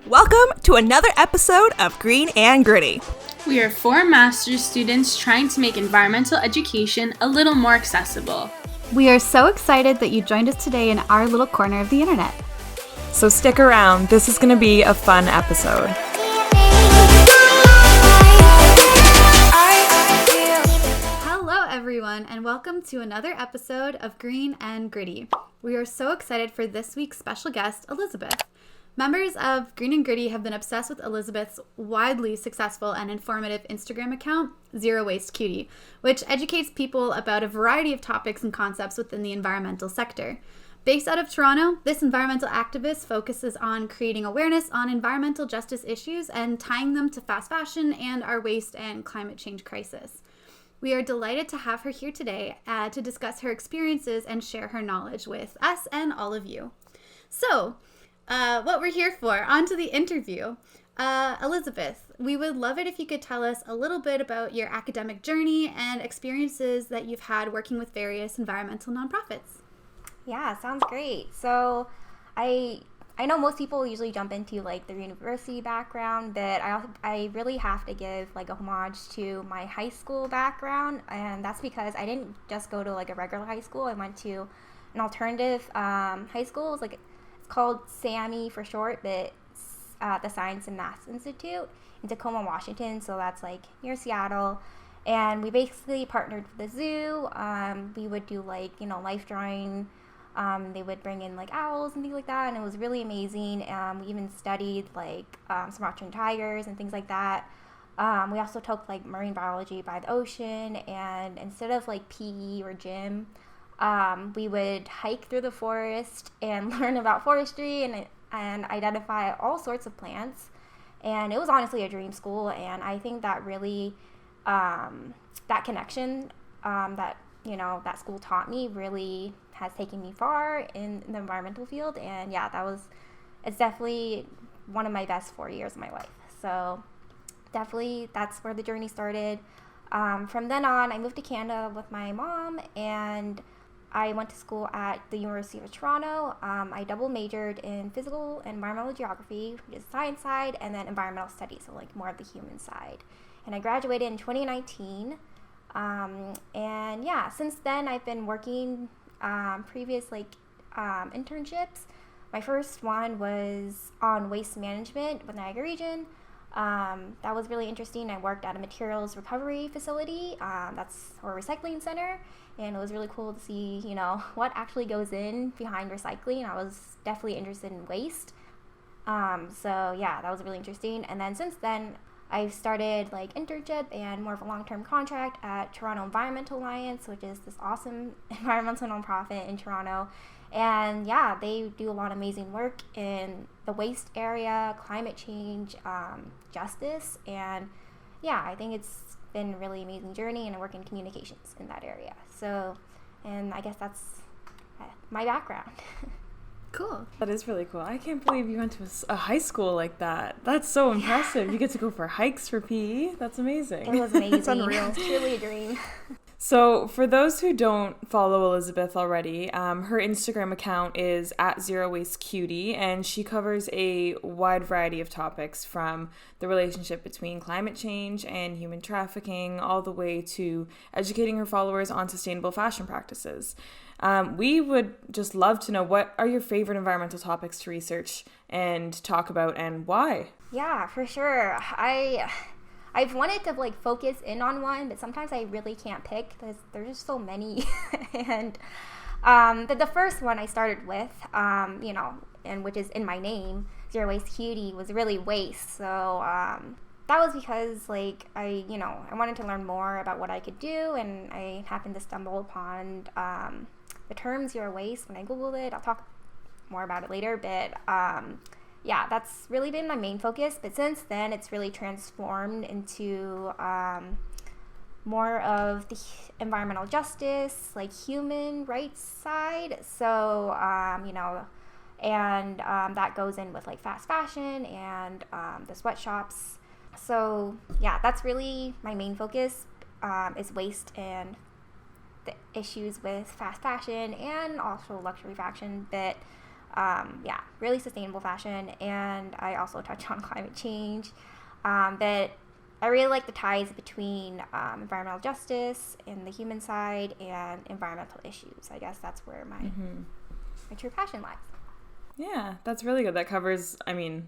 Welcome to another episode of Green and Gritty. We are 4 master's students trying to make environmental education a little more accessible. We are so excited that you joined us today in our little corner of the internet. So stick around, this is going to be a fun episode. Hello everyone, and welcome to another episode of Green and Gritty. We are so excited for this week's special guest, Elizabeth. Members of Green and Gritty have been obsessed with Elizabeth's widely successful and informative Instagram account, Zero Waste Cutie, which educates people about a variety of topics and concepts within the environmental sector. Based out of Toronto, this environmental activist focuses on creating awareness on environmental justice issues and tying them to fast fashion and our waste and climate change crisis. We are delighted to have her here today to discuss her experiences and share her knowledge with us and all of you. So, what we're here for, on to the interview. Elizabeth, we would love it if you could tell us a little bit about your academic journey and experiences that you've had working with various environmental nonprofits. Yeah, sounds great. So I know most people usually jump into like their university background, but I really have to give like a homage to my high school background, and that's because I didn't just go to like a regular high school. I went to an alternative high school. It's called SAMI for short, but it's the Science and Math Institute in Tacoma, Washington. So that's like near Seattle. And we basically partnered with the zoo. We would do like, life drawing. They would bring in like owls and things like that. And it was really amazing. We even studied like Sumatran tigers and things like that. We also took like marine biology by the ocean. And instead of like PE or gym, we would hike through the forest and learn about forestry and identify all sorts of plants. And it was honestly a dream school. And I think that really, that connection that school taught me really has taken me far in the environmental field. And yeah, it's definitely one of my best 4 years of my life. So definitely that's where the journey started. From then on, I moved to Canada with my mom, and I went to school at the University of Toronto. I double majored in physical and environmental geography, which is the science side, and then environmental studies, so like more of the human side. And I graduated in 2019. And yeah, since then I've been working previous internships. My first one was on waste management with Niagara Region. That was really interesting. I worked at a materials recovery facility, or recycling center, and it was really cool to see, what actually goes in behind recycling. I was definitely interested in waste. So yeah, that was really interesting. And then since then, I've started like internship and more of a long-term contract at Toronto Environmental Alliance, which is this awesome environmental nonprofit in Toronto. And yeah, they do a lot of amazing work in the waste area, climate change, justice. And yeah, I think it's been a really amazing journey, and I work in communications in that area. So, and I guess that's my background. Cool. That is really cool. I can't believe you went to a high school like that. That's so impressive. You get to go for hikes for PE. That's amazing. It was amazing. It's unreal. It's truly a dream. So for those who don't follow Elizabeth already, her Instagram account is @ZeroWasteCutie, and she covers a wide variety of topics, from the relationship between climate change and human trafficking all the way to educating her followers on sustainable fashion practices. We would just love to know, what are your favorite environmental topics to research and talk about, and why? Yeah, for sure. I've wanted to focus in on one, but sometimes I really can't pick because there's just so many. And but the first one I started with, and which is in my name, Zero Waste Cutie, was really waste. So that was because I wanted to learn more about what I could do, and I happened to stumble upon the term zero waste when I Googled it. I'll talk more about it later, but yeah, that's really been my main focus. But since then, it's really transformed into more of the environmental justice, human rights side. So, and that goes in with fast fashion and the sweatshops. So yeah, that's really my main focus, is waste and the issues with fast fashion and also luxury fashion. But really sustainable fashion. And I also touch on climate change. But I really like the ties between environmental justice and the human side and environmental issues. I guess that's where my true passion lies. Yeah, that's really good. That covers, I mean,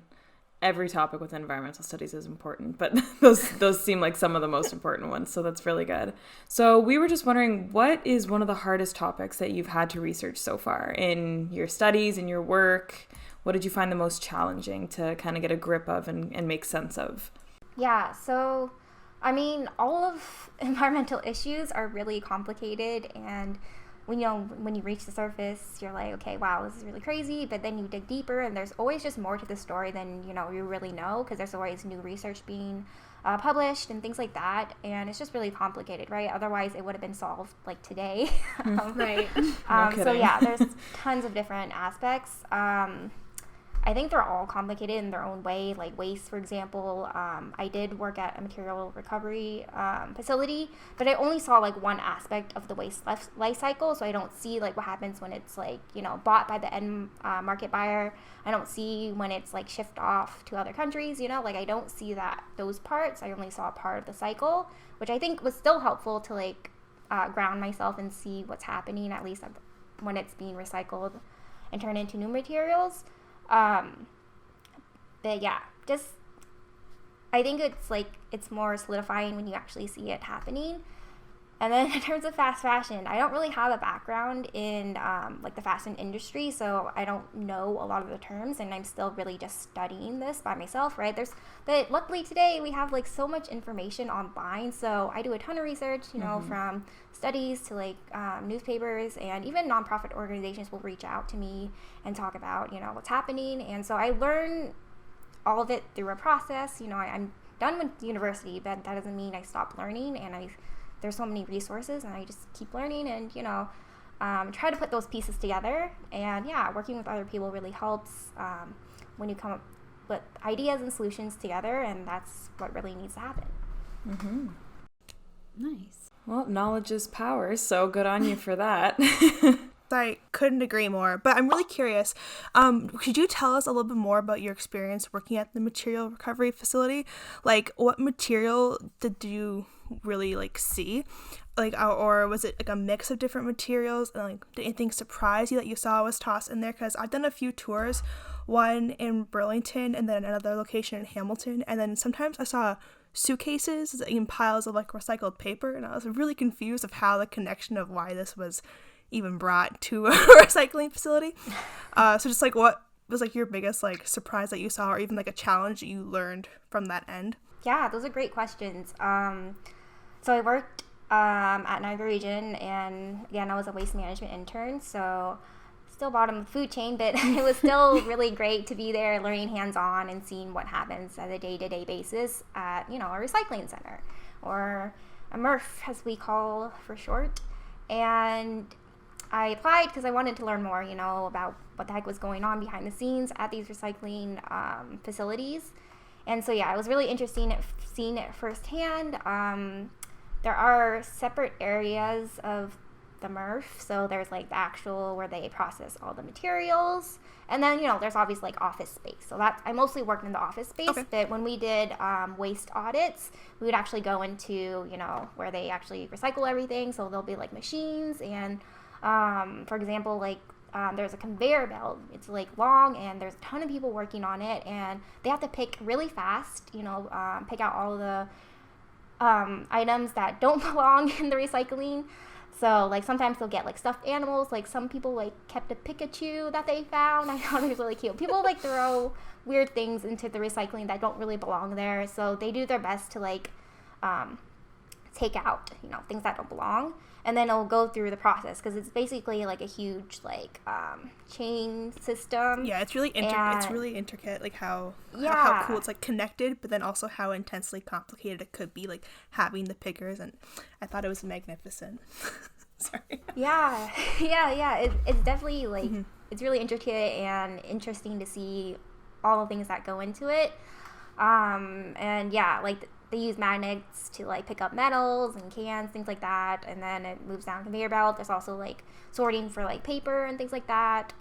every topic within environmental studies is important, but those seem like some of the most important ones, so that's really good. So we were just wondering, what is one of the hardest topics that you've had to research so far in your studies, in your work? What did you find the most challenging to kind of get a grip of and make sense of? Yeah, so, I mean, all of environmental issues are really complicated, and when you reach the surface, you're like, okay, wow, this is really crazy, but then you dig deeper, and there's always just more to the story than, you really know, because there's always new research being published and things like that, and it's just really complicated, right? Otherwise, it would have been solved, like, today. Right. So, yeah, there's tons of different aspects. I think they're all complicated in their own way, like waste, for example. I did work at a material recovery facility, but I only saw like one aspect of the waste life cycle, so I don't see like what happens when it's like, bought by the end market buyer. I don't see when it's like shipped off to other countries, like I don't see those parts. I only saw a part of the cycle, which I think was still helpful to like ground myself and see what's happening, at least when it's being recycled and turned into new materials. But yeah, just, I think it's more solidifying when you actually see it happening. And then in terms of fast fashion, I don't really have a background in, like the fashion industry, so I don't know a lot of the terms, and I'm still really just studying this by myself, right? But luckily today we have like so much information online, so I do a ton of research, from studies to like newspapers, and even nonprofit organizations will reach out to me and talk about, what's happening. And so I learn all of it through a process. I'm done with university, but that doesn't mean I stop learning, and there's so many resources, and I just keep learning and, try to put those pieces together. And yeah, working with other people really helps when you come up with ideas and solutions together, and that's what really needs to happen. Mm-hmm. Nice. Well, knowledge is power, so good on you for that. I couldn't agree more, but I'm really curious. Could you tell us a little bit more about your experience working at the material recovery facility? Like, what material did you really like see, like, or was it like a mix of different materials, and like did anything surprise you that you saw was tossed in there? Because I've done a few tours, one in Burlington and then another location in Hamilton, and then sometimes I saw suitcases in piles of like recycled paper, and I was really confused of how the connection of why this was even brought to a recycling facility. So just like, what was like your biggest like surprise that you saw, or even like a challenge that you learned from that end? Yeah, those are great questions. So I worked at Niagara Region, and again, I was a waste management intern, so still bottom of the food chain, but it was still really great to be there learning hands-on and seeing what happens at a day-to-day basis at, a recycling center, or a MRF, as we call for short. And I applied because I wanted to learn more, about what the heck was going on behind the scenes at these recycling facilities. And so, yeah, it was really interesting seeing it firsthand. There are separate areas of the MRF. So there's like the actual where they process all the materials. And then, there's obviously like office space. So I mostly worked in the office space. Okay. But when we did waste audits, we would actually go into, where they actually recycle everything. So there'll be like machines. And for example, like there's a conveyor belt. It's like long, and there's a ton of people working on it, and they have to pick really fast, pick out all of the items that don't belong in the recycling. So like sometimes they'll get like stuffed animals. Like some people like kept a Pikachu that they found. I thought it was really cute. People like throw weird things into the recycling that don't really belong there. So they do their best to like take out, things that don't belong. And then it'll go through the process, because it's basically like a huge like chain system. Yeah, it's really intricate, like how cool it's like connected, but then also how intensely complicated it could be, like having the pickers. And I thought it was magnificent. Sorry. Yeah. It's definitely like it's really intricate and interesting to see all the things that go into it. And yeah, like they use magnets to like pick up metals and cans, things like that, and then it moves down the conveyor belt. There's also like sorting for like paper and things like that.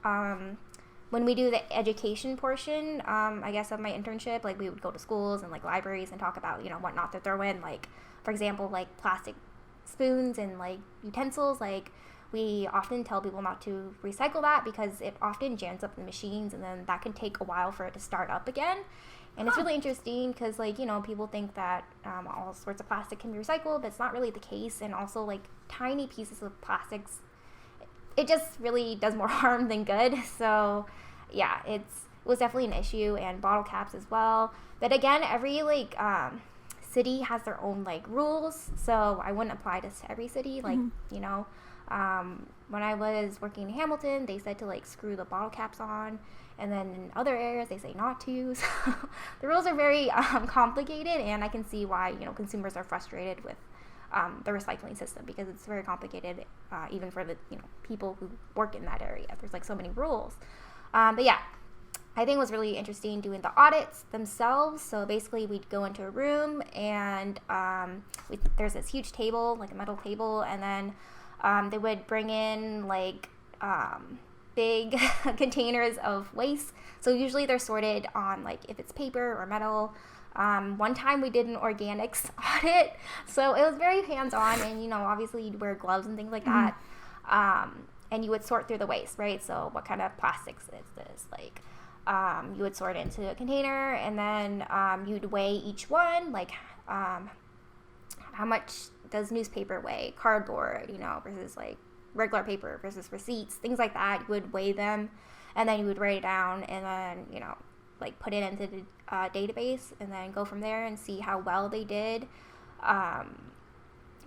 when we do the education portion, I guess, of my internship, like we would go to schools and like libraries and talk about, what not to throw in, like, for example, like plastic spoons and like utensils. Like, we often tell people not to recycle that because it often jams up the machines, and then that can take a while for it to start up again. And it's really interesting because, like, people think that all sorts of plastic can be recycled, but it's not really the case. And also, like, tiny pieces of plastics, it just really does more harm than good. So, yeah, it was definitely an issue, and bottle caps as well. But again, every, like, city has their own, like, rules. So I wouldn't apply this to every city. Like, when I was working in Hamilton, they said to, like, screw the bottle caps on. And then in other areas, they say not to. So the rules are very complicated, and I can see why, consumers are frustrated with the recycling system, because it's very complicated, even for the, people who work in that area. There's, like, so many rules. But yeah, I think it was really interesting doing the audits themselves. So basically, we'd go into a room, and there's this huge table, like a metal table, and then they would bring in, like, big containers of waste. So usually they're sorted on, like, if it's paper or metal. One time we did an organics audit, so it was very hands-on, and obviously you'd wear gloves and things like that, and you would sort through the waste, right? So what kind of plastics is this? Like, you would sort it into a container, and then you'd weigh each one, like, how much does newspaper weigh, cardboard, versus, like, regular paper versus receipts, things like that. You would weigh them, and then you would write it down, and then, like, put it into the database, and then go from there and see how well they did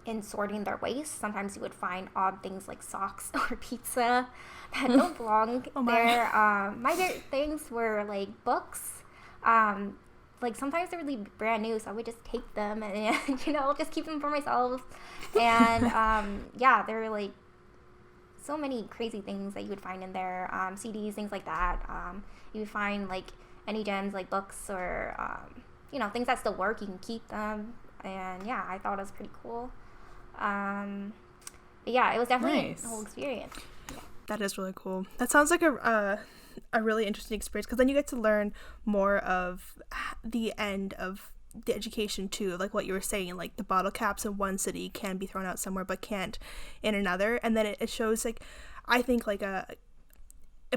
in sorting their waste. Sometimes you would find odd things like socks or pizza that don't belong there. My favorite things were, like, books. Like, sometimes they're really brand new, so I would just take them and, just keep them for myself. And, yeah, they're, like, so many crazy things that you would find in there, CDs, things like that. You would find, like, any gems, like books or, things that still work. You can keep them. And, yeah, I thought it was pretty cool. But, yeah, it was definitely a whole experience. Yeah. That is really cool. That sounds like a really interesting experience, because then you get to learn more of the end of the education too, like what you were saying, like the bottle caps in one city can be thrown out somewhere but can't in another, and then it shows, like, I think, like a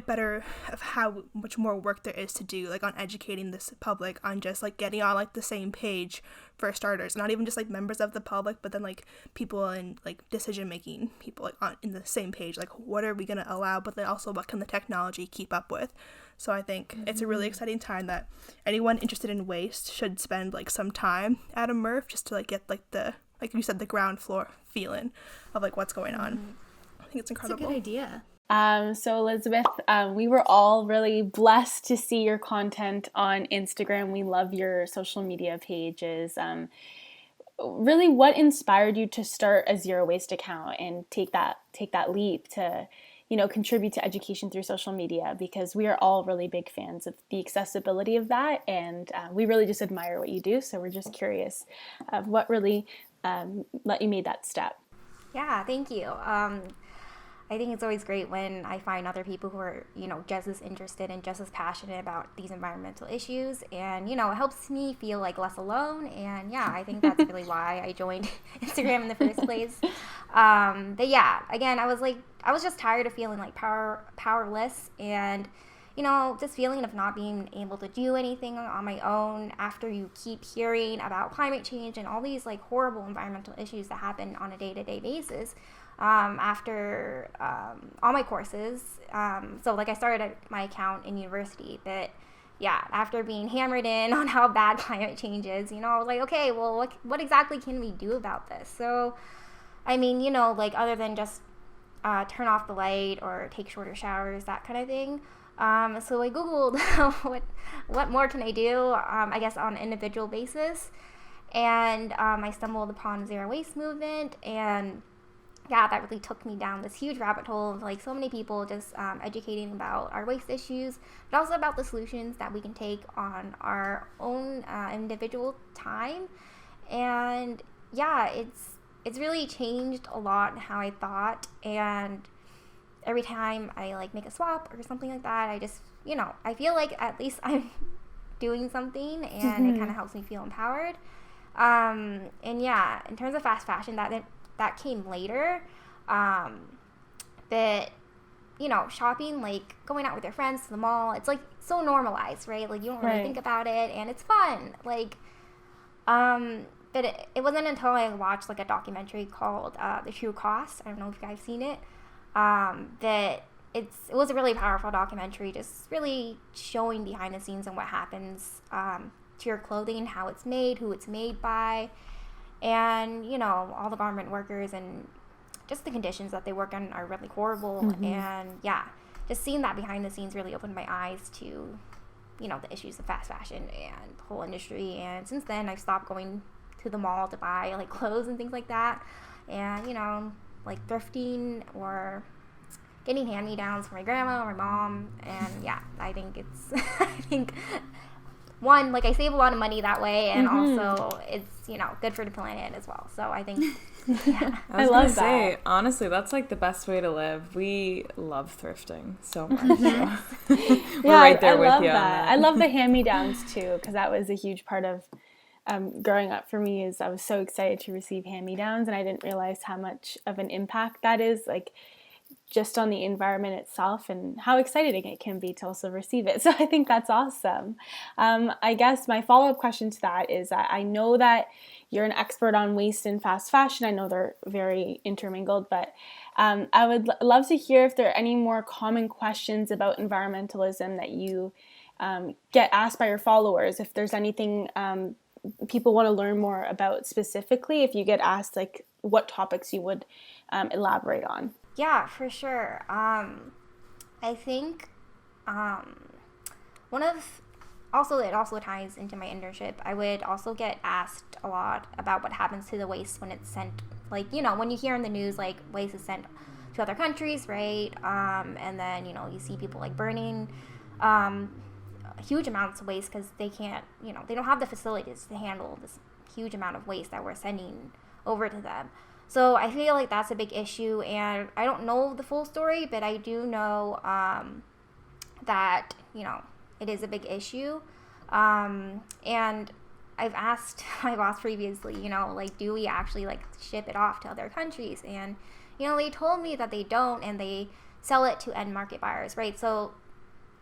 better of how much more work there is to do, like, on educating this public on just, like, getting on, like, the same page for starters, not even just, like, members of the public, but then, like, people in, like, decision making people, like, on in the same page, like, what are we going to allow, but then also what can the technology keep up with. So I think it's a really exciting time that anyone interested in waste should spend, like, some time at a MRF just to, like, get, like, the, like you said, the ground floor feeling of, like, what's going on. I think it's incredible. It's a good idea. So Elizabeth, we were all really blessed to see your content on Instagram. We love your social media pages. Really, what inspired you to start a zero waste account and take that leap to, contribute to education through social media? Because we are all really big fans of the accessibility of that, and we really just admire what you do. So we're just curious of what really let you make that step. Yeah, thank you. I think it's always great when I find other people who are, just as interested and just as passionate about these environmental issues. And, it helps me feel, like, less alone. And, yeah, I think that's really why I joined Instagram in the first place. But, yeah, again, I was just tired of feeling, like, powerless and, just feeling of not being able to do anything on my own after you keep hearing about climate change and all these, like, horrible environmental issues that happen on a day-to-day basis. After all my courses. So, like, I started my account in university, but, yeah, after being hammered in on how bad climate change is, I was like, okay, well, what exactly can we do about this? So, I mean, like, other than just turn off the light or take shorter showers, that kind of thing. So I Googled what more can I do, I guess, on an individual basis. And I stumbled upon Zero Waste Movement, and yeah, that really took me down this huge rabbit hole of, like, so many people just educating about our waste issues, but also about the solutions that we can take on our own individual time. And yeah, it's really changed a lot in how I thought. And every time I like make a swap or something like that, I just, I feel like at least I'm doing something, and it kind of helps me feel empowered. And yeah, in terms of fast fashion, that came later. But shopping, like going out with your friends to the mall, it's like so normalized, right? Like you don't really think about it, and it's fun. Like, but it wasn't until I watched like a documentary called The True Cost. I don't know if you guys seen it. That it was a really powerful documentary, just really showing behind the scenes and what happens to your clothing, how it's made, who it's made by, and all the garment workers, and just the conditions that they work in are really horrible. And yeah, just seeing that behind the scenes really opened my eyes to the issues of fast fashion and the whole industry. And since then I've stopped going to the mall to buy like clothes and things like that, and like thrifting or getting hand-me-downs for my grandma or my mom. And yeah, I think it's one, like I save a lot of money that way, and also it's good for the planet as well. So I think I was gonna say, honestly, that's like the best way to live. We love thrifting so much. So. We're right there I with love you on that. that. I love the hand-me-downs too, because that was a huge part of growing up for me. Is I was so excited to receive hand-me-downs, and I didn't realize how much of an impact that is, like just on the environment itself, and how exciting it can be to also receive it. So I think that's awesome. I guess my follow-up question to that is that I know that you're an expert on waste and fast fashion. I know they're very intermingled, but I would love to hear if there are any more common questions about environmentalism that you get asked by your followers. If there's anything people want to learn more about specifically, if you get asked like what topics you would elaborate on. Yeah, for sure. I think it also ties into my internship. I would also get asked a lot about what happens to the waste when it's sent, like, when you hear in the news, like, waste is sent to other countries, right? And then, you see people, like, burning huge amounts of waste because they can't, they don't have the facilities to handle this huge amount of waste that we're sending over to them. So I feel like that's a big issue, and I don't know the full story, but I do know that, it is a big issue. And I've asked my boss previously, like, do we actually, like, ship it off to other countries? And, they told me that they don't, and they sell it to end market buyers, right? So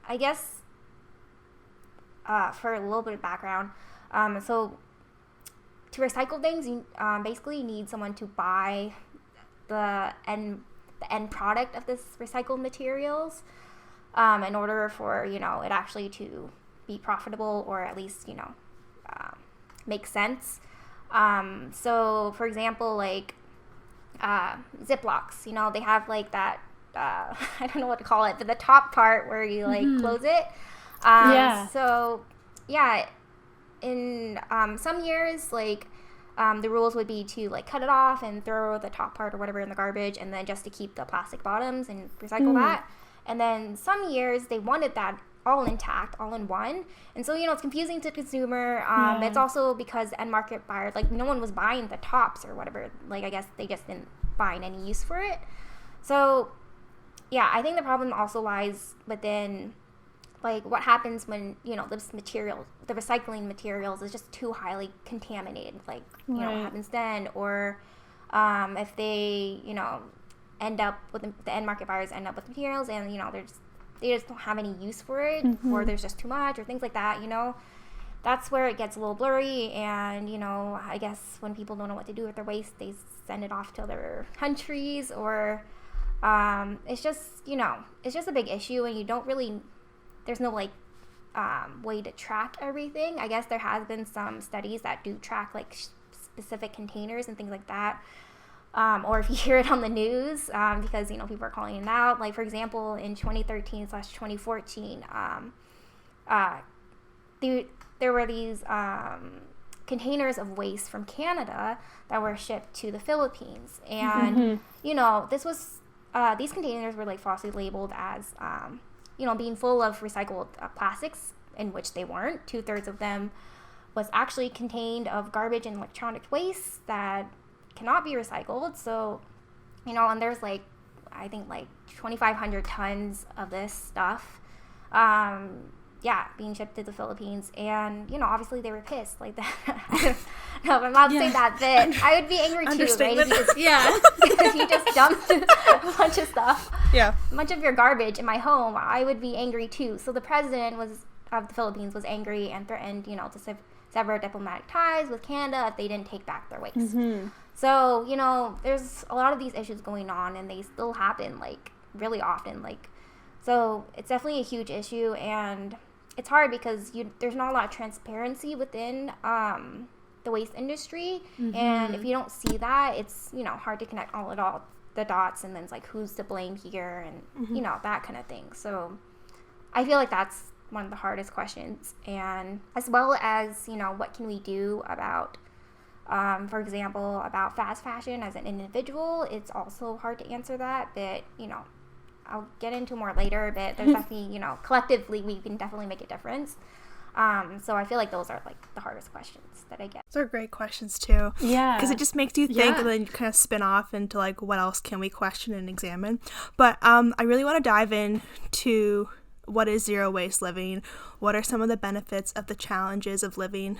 I guess for a little bit of background, so to recycle things, you basically need someone to buy the end product of this recycled materials in order for, it actually to be profitable, or at least, make sense. So, for example, like Ziplocs, they have like that, I don't know what to call it, but the top part where you like close it. So, yeah. In some years, like, the rules would be to, like, cut it off and throw the top part or whatever in the garbage, and then just to keep the plastic bottoms and recycle that. And then some years, they wanted that all intact, all in one. And so, it's confusing to the consumer. It's also because end market buyers, like, no one was buying the tops or whatever. Like, I guess they just didn't find any use for it. So, yeah, I think the problem also lies within, like, what happens when, this material, the recycling materials is just too highly contaminated, like, what happens then? Or if they, end up with the end market buyers end up with materials and, they just don't have any use for it, or there's just too much, or things like that, that's where it gets a little blurry. And, I guess when people don't know what to do with their waste, they send it off to other countries, or it's just, it's just a big issue, and you don't really, there's no, like, way to track everything. I guess there has been some studies that do track, like, specific containers and things like that. Or if you hear it on the news, because, people are calling it out. Like, for example, in 2013/2014, there were these containers of waste from Canada that were shipped to the Philippines. And, this was, these containers were, like, falsely labeled as, being full of recycled plastics, in which they weren't. 2/3 of them was actually contained of garbage and electronic waste that cannot be recycled. So, and there's, like, I think like 2,500 tons of this stuff. Being shipped to the Philippines, and obviously they were pissed like that. I don't know if I'm allowed to say that, but I would be angry too, right? If you just dumped a bunch of stuff, a bunch of your garbage in my home, I would be angry too. So the president of the Philippines was angry and threatened, to sever diplomatic ties with Canada if they didn't take back their waste. So there's a lot of these issues going on, and they still happen like really often, like. So it's definitely a huge issue, and it's hard because there's not a lot of transparency within the waste industry, and if you don't see that, it's hard to connect all the dots, and then it's like who's to blame here, and that kind of thing. So I feel like that's one of the hardest questions, and as well as what can we do about for example, about fast fashion as an individual. It's also hard to answer that, but I'll get into more later, but there's definitely, collectively we can definitely make a difference. So I feel like those are like the hardest questions that I get. Those are great questions too. Yeah. Because it just makes you think, and then you kind of spin off into like what else can we question and examine. But I really want to dive into what is zero waste living, what are some of the benefits of the challenges of living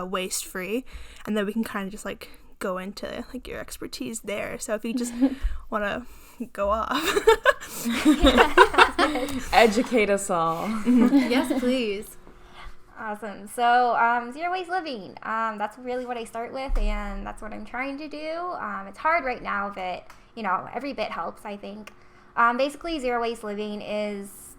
waste free, and then we can kind of just like go into like your expertise there. So if you just want to go off. Educate us all. Yes, please. Awesome. So zero waste living, that's really what I start with, and that's what I'm trying to do. It's hard right now, but every bit helps, I think. Basically, zero waste living is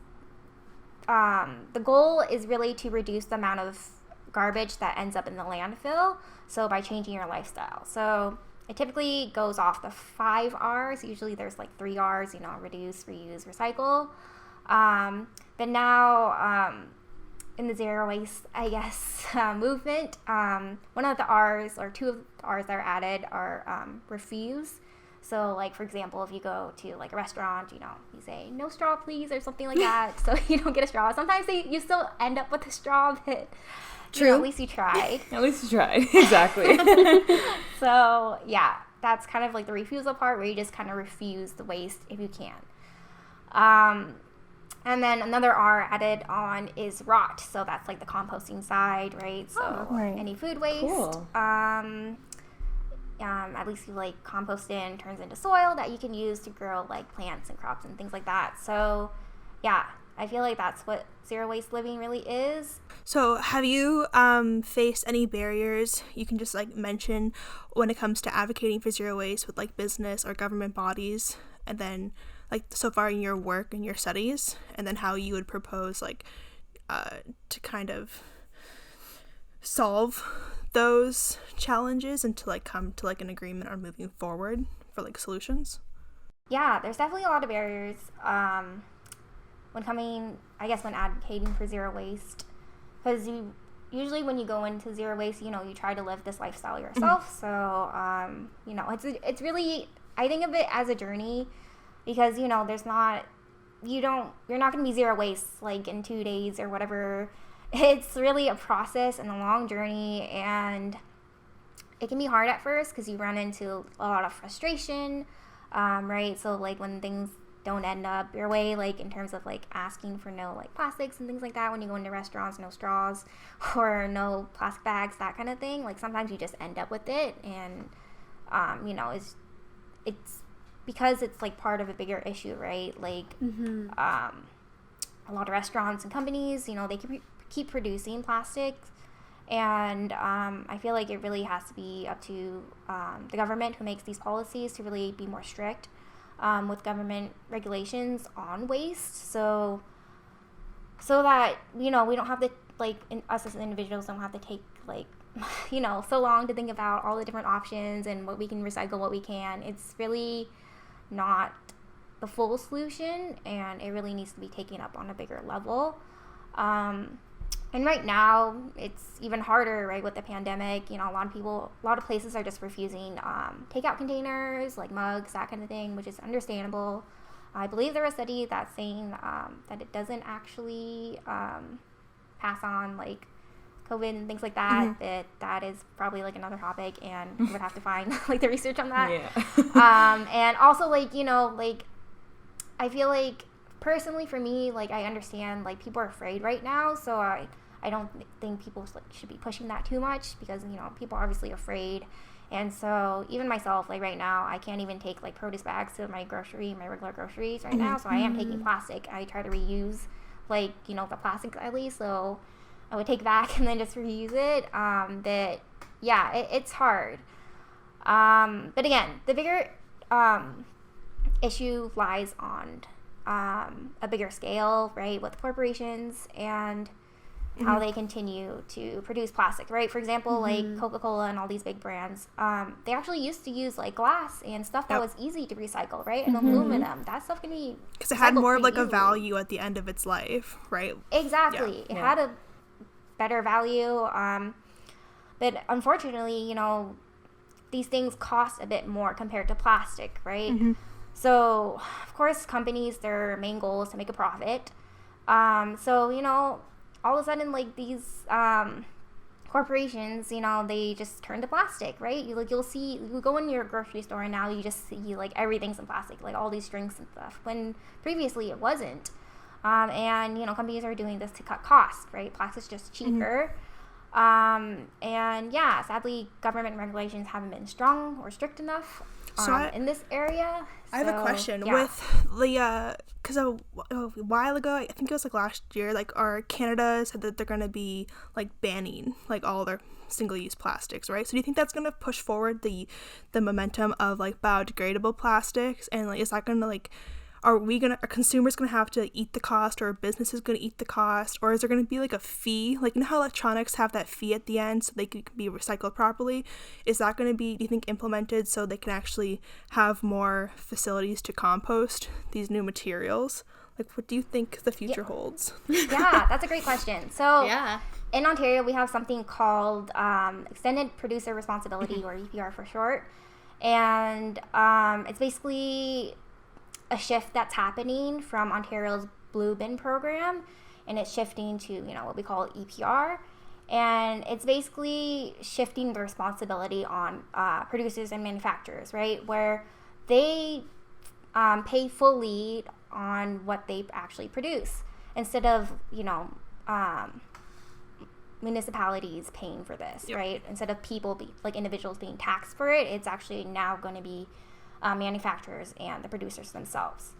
the goal is really to reduce the amount of garbage that ends up in the landfill, so by changing your lifestyle. So it typically goes off the 5 R's. Usually there's like 3 R's, reduce, reuse, recycle. But now in the zero waste, I guess, movement, one of the R's, or 2 of the R's that are added are refuse. So like, for example, if you go to like a restaurant, you say no straw please or something like that, so you don't get a straw. Sometimes you still end up with a straw, but at least you tried. At least you tried. Exactly. So yeah, that's kind of like the refusal part, where you just kind of refuse the waste if you can. And then another R added on is rot. So that's like the composting side, right? So any food waste, cool. At least you like compost in, turns into soil that you can use to grow like plants and crops and things like that. So yeah, I feel like that's what zero waste living really is. So have you faced any barriers you can just like mention when it comes to advocating for zero waste with like business or government bodies, and then like so far in your work and your studies, and then how you would propose like to kind of solve those challenges and to like come to like an agreement on moving forward for like solutions? Yeah, there's definitely a lot of barriers when advocating for zero waste, because usually when you go into zero waste, you try to live this lifestyle yourself. So it's really, I think of it as a journey, because you're not going to be zero waste like in 2 days or whatever. It's really a process and a long journey, and it can be hard at first because you run into a lot of frustration, right? So like when things don't end up your way, like in terms of like asking for no like plastics and things like that, when you go into restaurants, no straws or no plastic bags, that kind of thing, like sometimes you just end up with it, and it's because it's like part of a bigger issue, right? Like a lot of restaurants and companies, they keep producing plastics, and I feel like it really has to be up to the government who makes these policies to really be more strict with government regulations on waste, so that we don't have to like us as individuals don't have to take like so long to think about all the different options and what we can recycle, what we can. It's really not the full solution, and it really needs to be taken up on a bigger level. And right now it's even harder, right, with the pandemic. A lot of places are just refusing takeout containers, like mugs, that kind of thing, which is understandable. I believe there was a study that's saying that it doesn't actually pass on like COVID and things like that, but that is probably like another topic, and I would have to find like the research on that. Yeah. And also like, like I feel like personally for me, like I understand like people are afraid right now, so I don't think people like should be pushing that too much because people are obviously afraid. And so even myself, like right now, I can't even take like produce bags to my regular groceries right now. So I am taking plastic. I try to reuse like, the plastic at least. So I would take back and then just reuse it. It's hard. But again, the bigger issue lies on a bigger scale, right, with corporations and how they continue to produce plastic, right? For example, like Coca-Cola and all these big brands, they actually used to use like glass and stuff that was easy to recycle, right? And aluminum, that stuff can be because it had more of like easily. A value at the end of its life, right? Exactly. It had a better value, but unfortunately, these things cost a bit more compared to plastic, right? So, of course, companies, their main goal is to make a profit. All of a sudden, like, these corporations, they just turn to plastic, right? You'll see, you go in your grocery store and now you just see, like, everything's in plastic, like, all these drinks and stuff, when previously it wasn't. Companies are doing this to cut costs, right? Plastic's just cheaper. Sadly, government regulations haven't been strong or strict enough in this area. I have a question with the because a while ago, I think it was like last year, like Canada said that they're going to be like banning like all their single-use plastics, right? So do you think that's going to push forward the momentum of like biodegradable plastics, and like is that going to like are consumers going to have to eat the cost, or are businesses going to eat the cost, or is there going to be like a fee, like how electronics have that fee at the end so they can be recycled properly? Is that going to be, do you think, implemented so they can actually have more facilities to compost these new materials? Like, what do you think the future holds? Yeah, that's a great question. So in Ontario, we have something called Extended Producer Responsibility, or EPR for short, and it's basically a shift that's happening from Ontario's Blue Bin program, and it's shifting to what we call EPR, and it's basically shifting the responsibility on producers and manufacturers, right, where they pay fully on what they actually produce instead of municipalities paying for this, right? Instead of individuals being taxed for it, it's actually now going to be manufacturers and the producers themselves.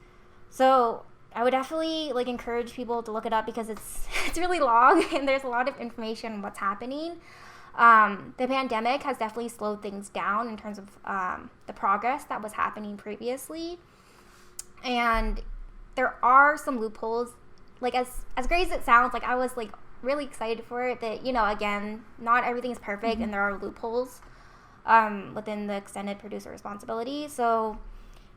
So I would definitely encourage people to look it up because it's really long and there's a lot of information on what's happening. The pandemic has definitely slowed things down in terms of the progress that was happening previously, and there are some loopholes. Like as great as it sounds, I was really excited for it, that again, not everything's perfect and there are loopholes within the extended producer responsibility. So,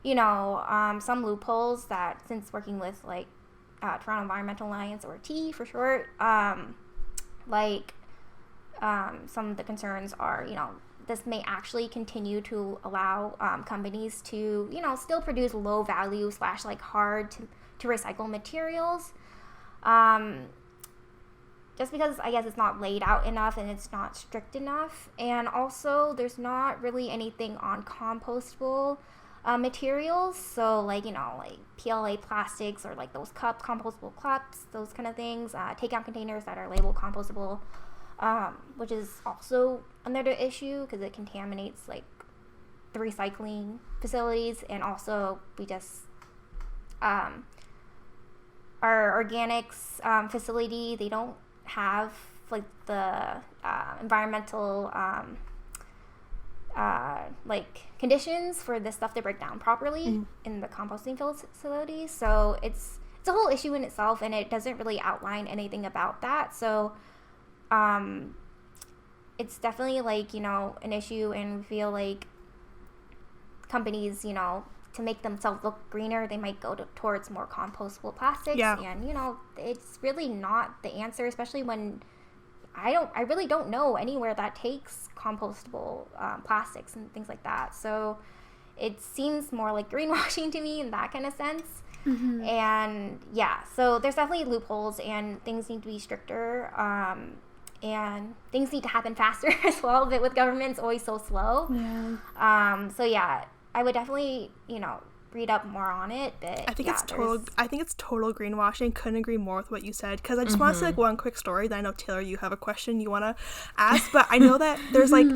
some loopholes that, since working with Toronto Environmental Alliance, or T for short, some of the concerns are, this may actually continue to allow companies to, still produce low value / hard to recycle materials. Just because I guess it's not laid out enough and it's not strict enough. And also there's not really anything on compostable materials. So PLA plastics, or those compostable cups, those kind of things, takeout containers that are labeled compostable, which is also another issue because it contaminates the recycling facilities. And also we just, our organics facility, they don't have the environmental conditions for this stuff to break down properly in the composting facilities. So it's a whole issue in itself, and it doesn't really outline anything about that. So it's definitely an issue, and we feel like companies, to make themselves look greener, they might go towards more compostable plastics. And it's really not the answer, especially when I really don't know anywhere that takes compostable plastics and things like that. So it seems more like greenwashing to me in that kind of sense. And so there's definitely loopholes, and things need to be stricter, and things need to happen faster as well, but with government, it's always so slow. I would definitely, read up more on it, but I think it's total greenwashing. Couldn't agree more with what you said, because I just want to say like one quick story that I know, Taylor, you have a question you want to ask, but I know that there's like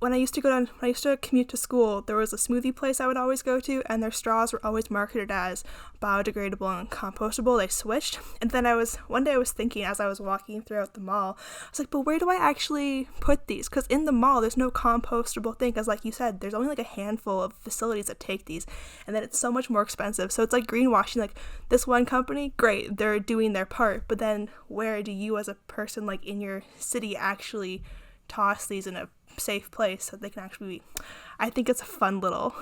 when I used to commute to school, there was a smoothie place I would always go to, and their straws were always marketed as biodegradable and compostable. They switched. And then one day I was thinking as I was walking throughout the mall, I was like, but where do I actually put these? Because in the mall, there's no compostable thing. Because like you said, there's only like a handful of facilities that take these. And then it's so much more expensive. So it's like greenwashing. Like this one company, great, they're doing their part. But then where do you as a person like in your city actually toss these in a safe place so they can actually be? I think it's a fun little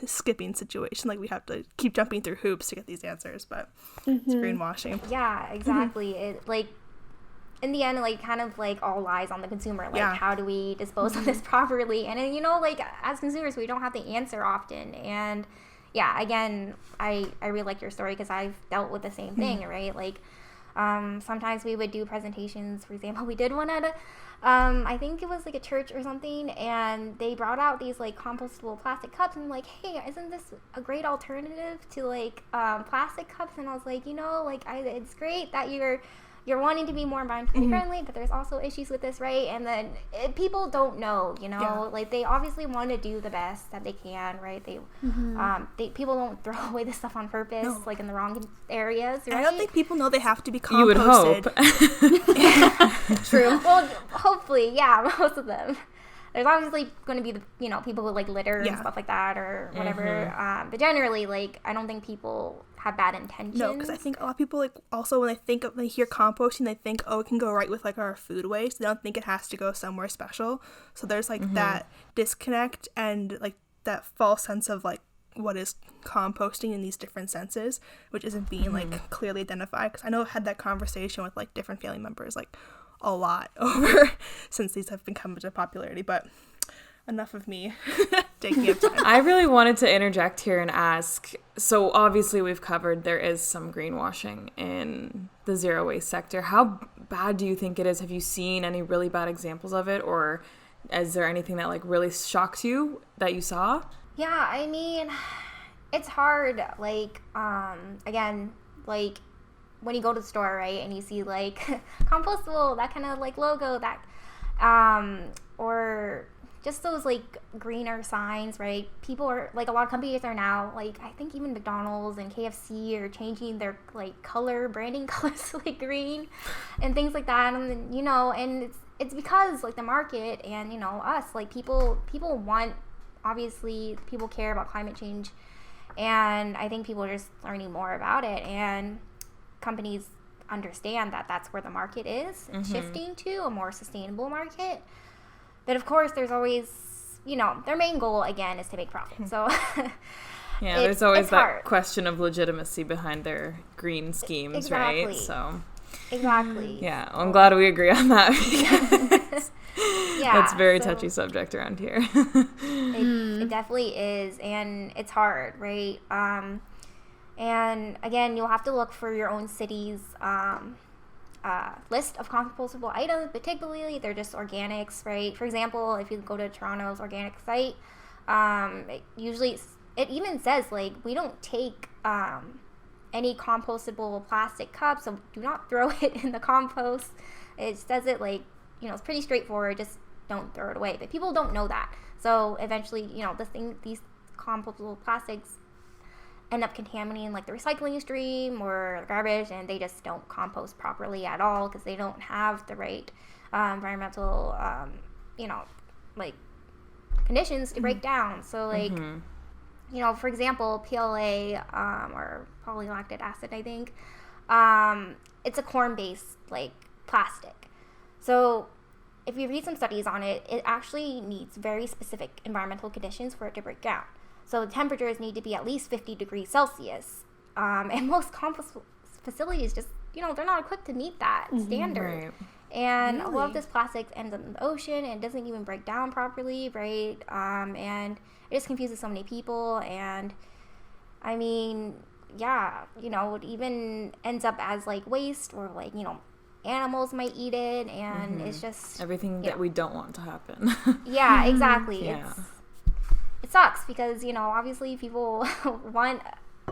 skipping situation. Like we have to keep jumping through hoops to get these answers, but it's greenwashing. Yeah, exactly. It like in the end, like kind of like all lies on the consumer. Like how do we dispose of this properly? And then, you know, like as consumers, we don't have the answer often. And yeah, again, I really like your story because I've dealt with the same thing, right? Like sometimes we would do presentations. For example, we did one at a I think it was like a church or something, and they brought out these like compostable plastic cups, and I'm like, hey, isn't this a great alternative to like plastic cups? And I was like, you know, like it's great that you're wanting to be more environmentally friendly, but there's also issues with this, right? And then people don't know, you know, like they obviously want to do the best that they can, right? They people don't throw away this stuff on purpose, like in the wrong areas, right? I don't think people know they have to be composted. You would hope. True. Well, hopefully, yeah, most of them. There's obviously going to be the, you know, people with like litter and stuff like that or whatever. But generally, like, I don't think people have bad intentions. No, because I think a lot of people, like, also when they hear composting, they think, oh, it can go right with like our food waste. They don't think it has to go somewhere special. So there's like that disconnect and like that false sense of like what is composting in these different senses, which isn't being like clearly identified. Because I know I've had that conversation with like different family members like a lot over since these have become into popularity, but enough of me taking up time. I really wanted to interject here and ask, so obviously we've covered there is some greenwashing in the zero waste sector. How bad do you think it is? Have you seen any really bad examples of it, or is there anything that like really shocks you that you saw? Yeah, I mean, it's hard, like again, like when you go to the store, right, and you see like compostable, that kind of like logo, that or just those like greener signs, right? People are like, a lot of companies are now like, I think even McDonald's and KFC are changing their like branding colors to like green and things like that. And you know, and it's because like the market and, you know, us, like people want, obviously people care about climate change, and I think people are just learning more about it, and companies understand that that's where the market is shifting to a more sustainable market. But of course, there's always, you know, their main goal again is to make profit. So yeah, there's always that question of legitimacy behind their green schemes, right? So exactly. Yeah, well, I'm glad we agree on that. Yeah, it's a very touchy subject around here. It definitely is, and it's hard, right? And again, you'll have to look for your own city's list of compostable items, particularly they're just organics, right? For example, if you go to Toronto's organic site, it even says like, we don't take any compostable plastic cups, so do not throw it in the compost. It says it like, you know, it's pretty straightforward, just don't throw it away. But people don't know that, so eventually, you know, these compostable plastics end up contaminating like the recycling stream or garbage, and they just don't compost properly at all because they don't have the right environmental you know, like conditions to break down. So like, you know, for example, PLA or polylactic acid, I think it's a corn-based like plastic. So if you read some studies on it, it actually needs very specific environmental conditions for it to break down. So the temperatures need to be at least 50 degrees Celsius. And most compost facilities just, you know, they're not equipped to meet that standard. Right. And a lot of this plastic ends up in the ocean and doesn't even break down properly, right? And it just confuses so many people. And I mean, yeah, you know, it even ends up as like waste, or like, you know, animals might eat it, and it's just everything that we don't want to happen. Yeah, exactly. Yeah. It's it sucks because, you know, obviously people want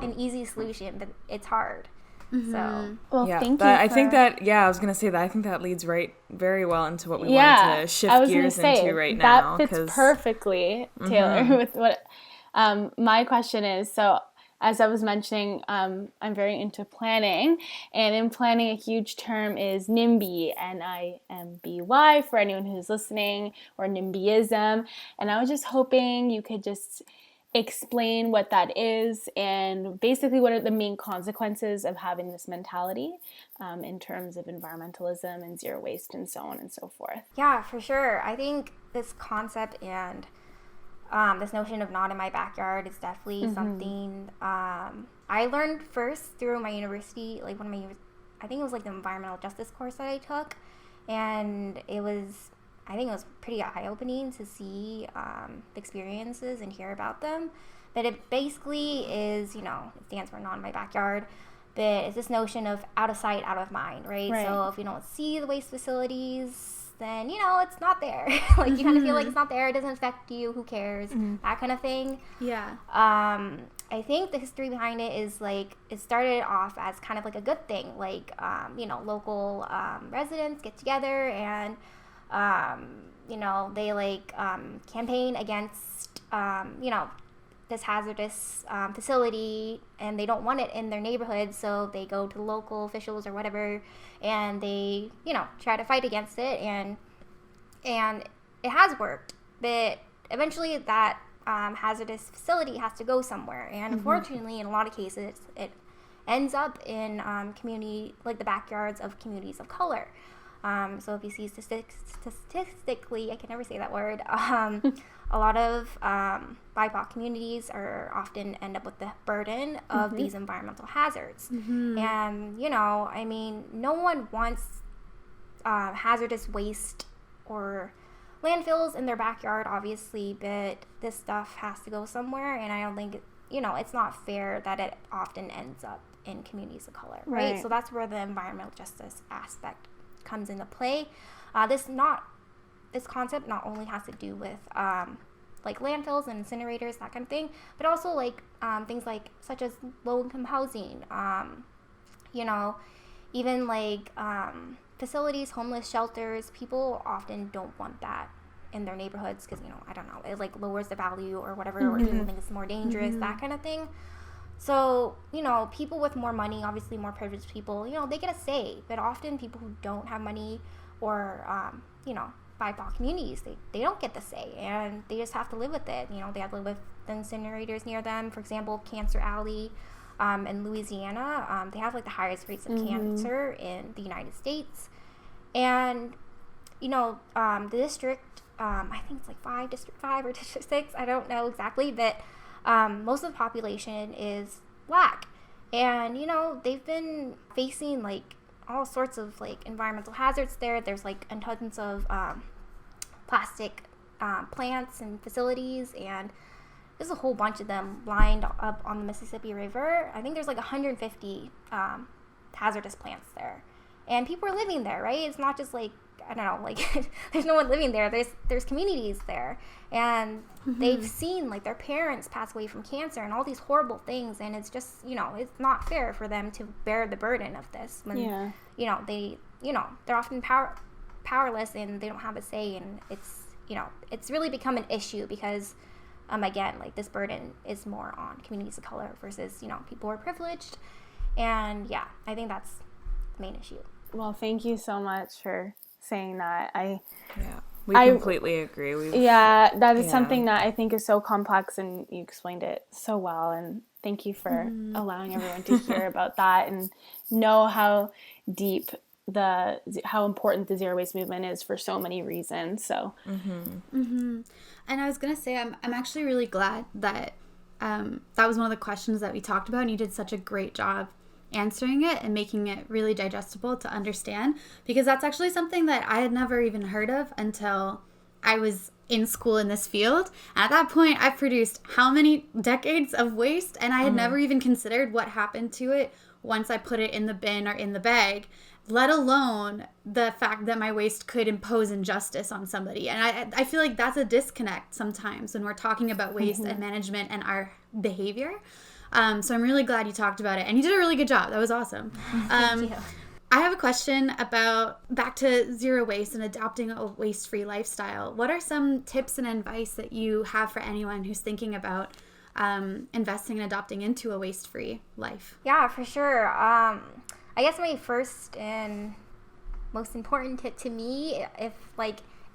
an easy solution, but it's hard. So, well, yeah, thank you. I think that, I was going to say that. I think that leads very well into what we wanted to shift gears into right now. That fits perfectly, Taylor, with what my question is. So, as I was mentioning, I'm very into planning, and in planning, a huge term is NIMBY, NIMBY, for anyone who's listening, or NIMBYism. And I was just hoping you could just explain what that is and basically what are the main consequences of having this mentality in terms of environmentalism and zero waste and so on and so forth. Yeah, for sure. I think this concept and this notion of not in my backyard is definitely something I learned first through my university, like I think it was like the environmental justice course that I took, and I think it was pretty eye-opening to see the experiences and hear about them. But it basically is, you know, it stands for not in my backyard, but it's this notion of out of sight, out of mind, right? So if you don't see the waste facilities, then, you know, it's not there. Like, you kind of feel like it's not there, it doesn't affect you, who cares, that kind of thing. Yeah. I think the history behind it is, like, it started off as kind of like a good thing. Like, you know, local residents get together and, you know, they, like, campaign against, you know, this hazardous facility, and they don't want it in their neighborhood, so they go to the local officials or whatever, and they, you know, try to fight against it, and it has worked, but eventually that hazardous facility has to go somewhere, and unfortunately, in a lot of cases, it ends up in community, like the backyards of communities of color. So if you see statistically, I can never say that word, a lot of BIPOC communities often end up with the burden of these environmental hazards. And, you know, I mean, no one wants hazardous waste or landfills in their backyard, obviously, but this stuff has to go somewhere, and I don't think, you know, it's not fair that it often ends up in communities of color, right? So that's where the environmental justice aspect comes into play. This concept not only has to do with like landfills and incinerators, that kind of thing, but also like things like such as low-income housing, you know, even like facilities, homeless shelters. People often don't want that in their neighborhoods because, you know, I don't know, it like lowers the value or whatever, or people think it's more dangerous, that kind of thing. So, you know, people with more money, obviously more privileged people, you know, they get a say. But often people who don't have money or, you know, BIPOC communities, they don't get the say. And they just have to live with it. You know, they have to live with the incinerators near them. For example, Cancer Alley in Louisiana, they have like the highest rates of cancer in the United States. And, you know, the district, I think it's like District 5 or District 6, I don't know exactly, but most of the population is Black, and, you know, they've been facing like all sorts of like environmental hazards there. There's like tons of plastic plants and facilities, and there's a whole bunch of them lined up on the Mississippi River. I think there's like 150 hazardous plants there, and people are living there, right? It's not just like, I don't know, like there's no one living there. There's communities there, and they've seen like their parents pass away from cancer and all these horrible things, and it's just, you know, it's not fair for them to bear the burden of this when, you know, they're often powerless and they don't have a say, and it's, you know, it's really become an issue because again, like this burden is more on communities of color versus, you know, people who are privileged, and yeah, I think that's the main issue. Well, thank you so much for saying that. We completely agree. That is something that I think is so complex, and you explained it so well, and thank you for allowing everyone to hear about that and know how deep how important the zero waste movement is for so many reasons. So and I was gonna say, I'm actually really glad that that was one of the questions that we talked about, and you did such a great job answering it and making it really digestible to understand, because that's actually something that I had never even heard of until I was in school in this field. And at that point, I've produced how many decades of waste, and I had never even considered what happened to it once I put it in the bin or in the bag, let alone the fact that my waste could impose injustice on somebody. And I feel like that's a disconnect sometimes when we're talking about waste and management and our behavior. So I'm really glad you talked about it. And you did a really good job. That was awesome. Thank you. I have a question about back to zero waste and adopting a waste-free lifestyle. What are some tips and advice that you have for anyone who's thinking about investing and adopting into a waste-free life? Yeah, for sure. I guess my first and most important tip to me, if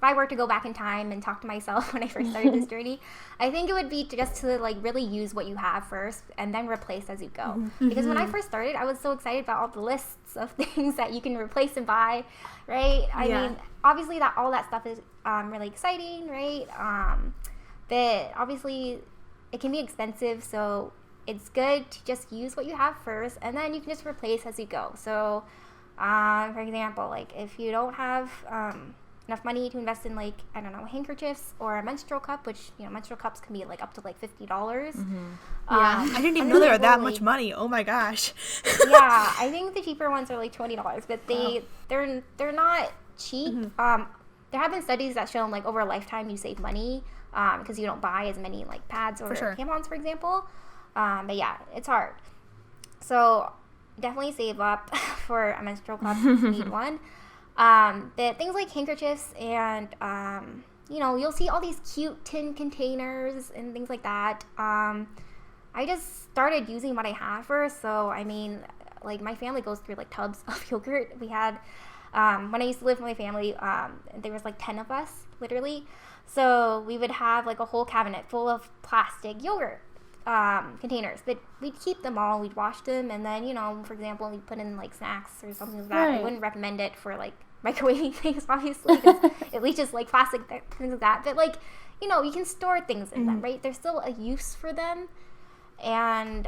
I were to go back in time and talk to myself when I first started this journey, I think it would be just to really use what you have first and then replace as you go. Mm-hmm. Because when I first started, I was so excited about all the lists of things that you can replace and buy, right? I mean, obviously all that stuff is really exciting, right? But obviously it can be expensive, so it's good to just use what you have first, and then you can just replace as you go. So, for example, if you don't have enough money to invest in handkerchiefs or a menstrual cup, which menstrual cups can be up to $50. Mm-hmm. I didn't even know they were that much money. Oh my gosh. Yeah, I think the cheaper ones are $20, but they're not cheap. Mm-hmm. There have been studies that show over a lifetime you save money because you don't buy as many pads or tampons, for example. But yeah, it's hard. So definitely save up for a menstrual cup if you need one. But things like handkerchiefs and, you'll see all these cute tin containers and things like that. I just started using what I have first. So, I mean, my family goes through tubs of yogurt. We had, when I used to live with my family, there was 10 of us, literally. So we would have a whole cabinet full of plastic yogurt containers, but we'd keep them all, we'd wash them, and then for example, we'd put in snacks or something like that. I wouldn't recommend it for microwaving things, obviously, because it leaches plastic, things like that, but you can store things in them, right? There's still a use for them, and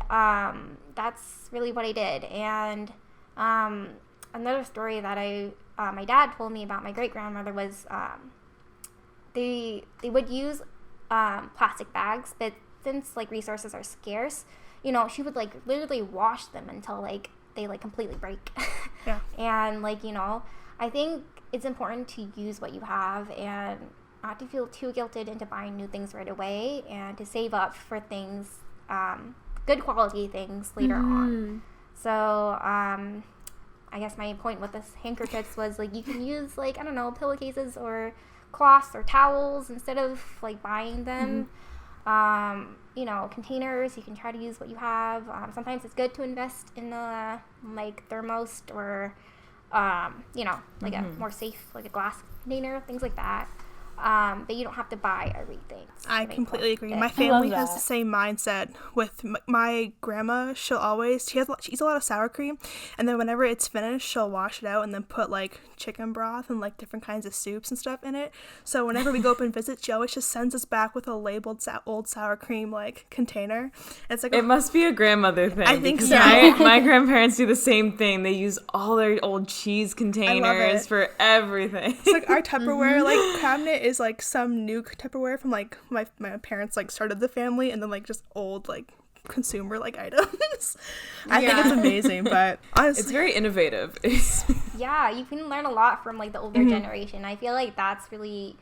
that's really what I did. And another story that my dad told me about my great-grandmother was they would use plastic bags, but since resources are scarce, she would literally wash them until they completely break. Yeah. And I think it's important to use what you have and not to feel too guilted into buying new things right away, and to save up for things, good quality things later on. So I guess my point with this handkerchiefs was you can use pillowcases or cloths or towels instead of buying them. Containers, you can try to use what you have. Sometimes it's good to invest in a thermos or a more safe a glass container, things like that. But you don't have to buy everything. I completely agree. My family has the same mindset with my grandma. She eats a lot of sour cream, and then whenever it's finished, she'll wash it out and then put chicken broth and different kinds of soups and stuff in it. So whenever we go up and visit, she always just sends us back with a labeled old sour cream container. And it's it must be a grandmother thing. I think so. My grandparents do the same thing. They use all their old cheese containers for everything. It's our Tupperware cabinet is some new Tupperware from my parents started the family, and then just old consumer items. I think it's amazing, but honestly, it's very innovative. Yeah, you can learn a lot from the older generation. I feel that's really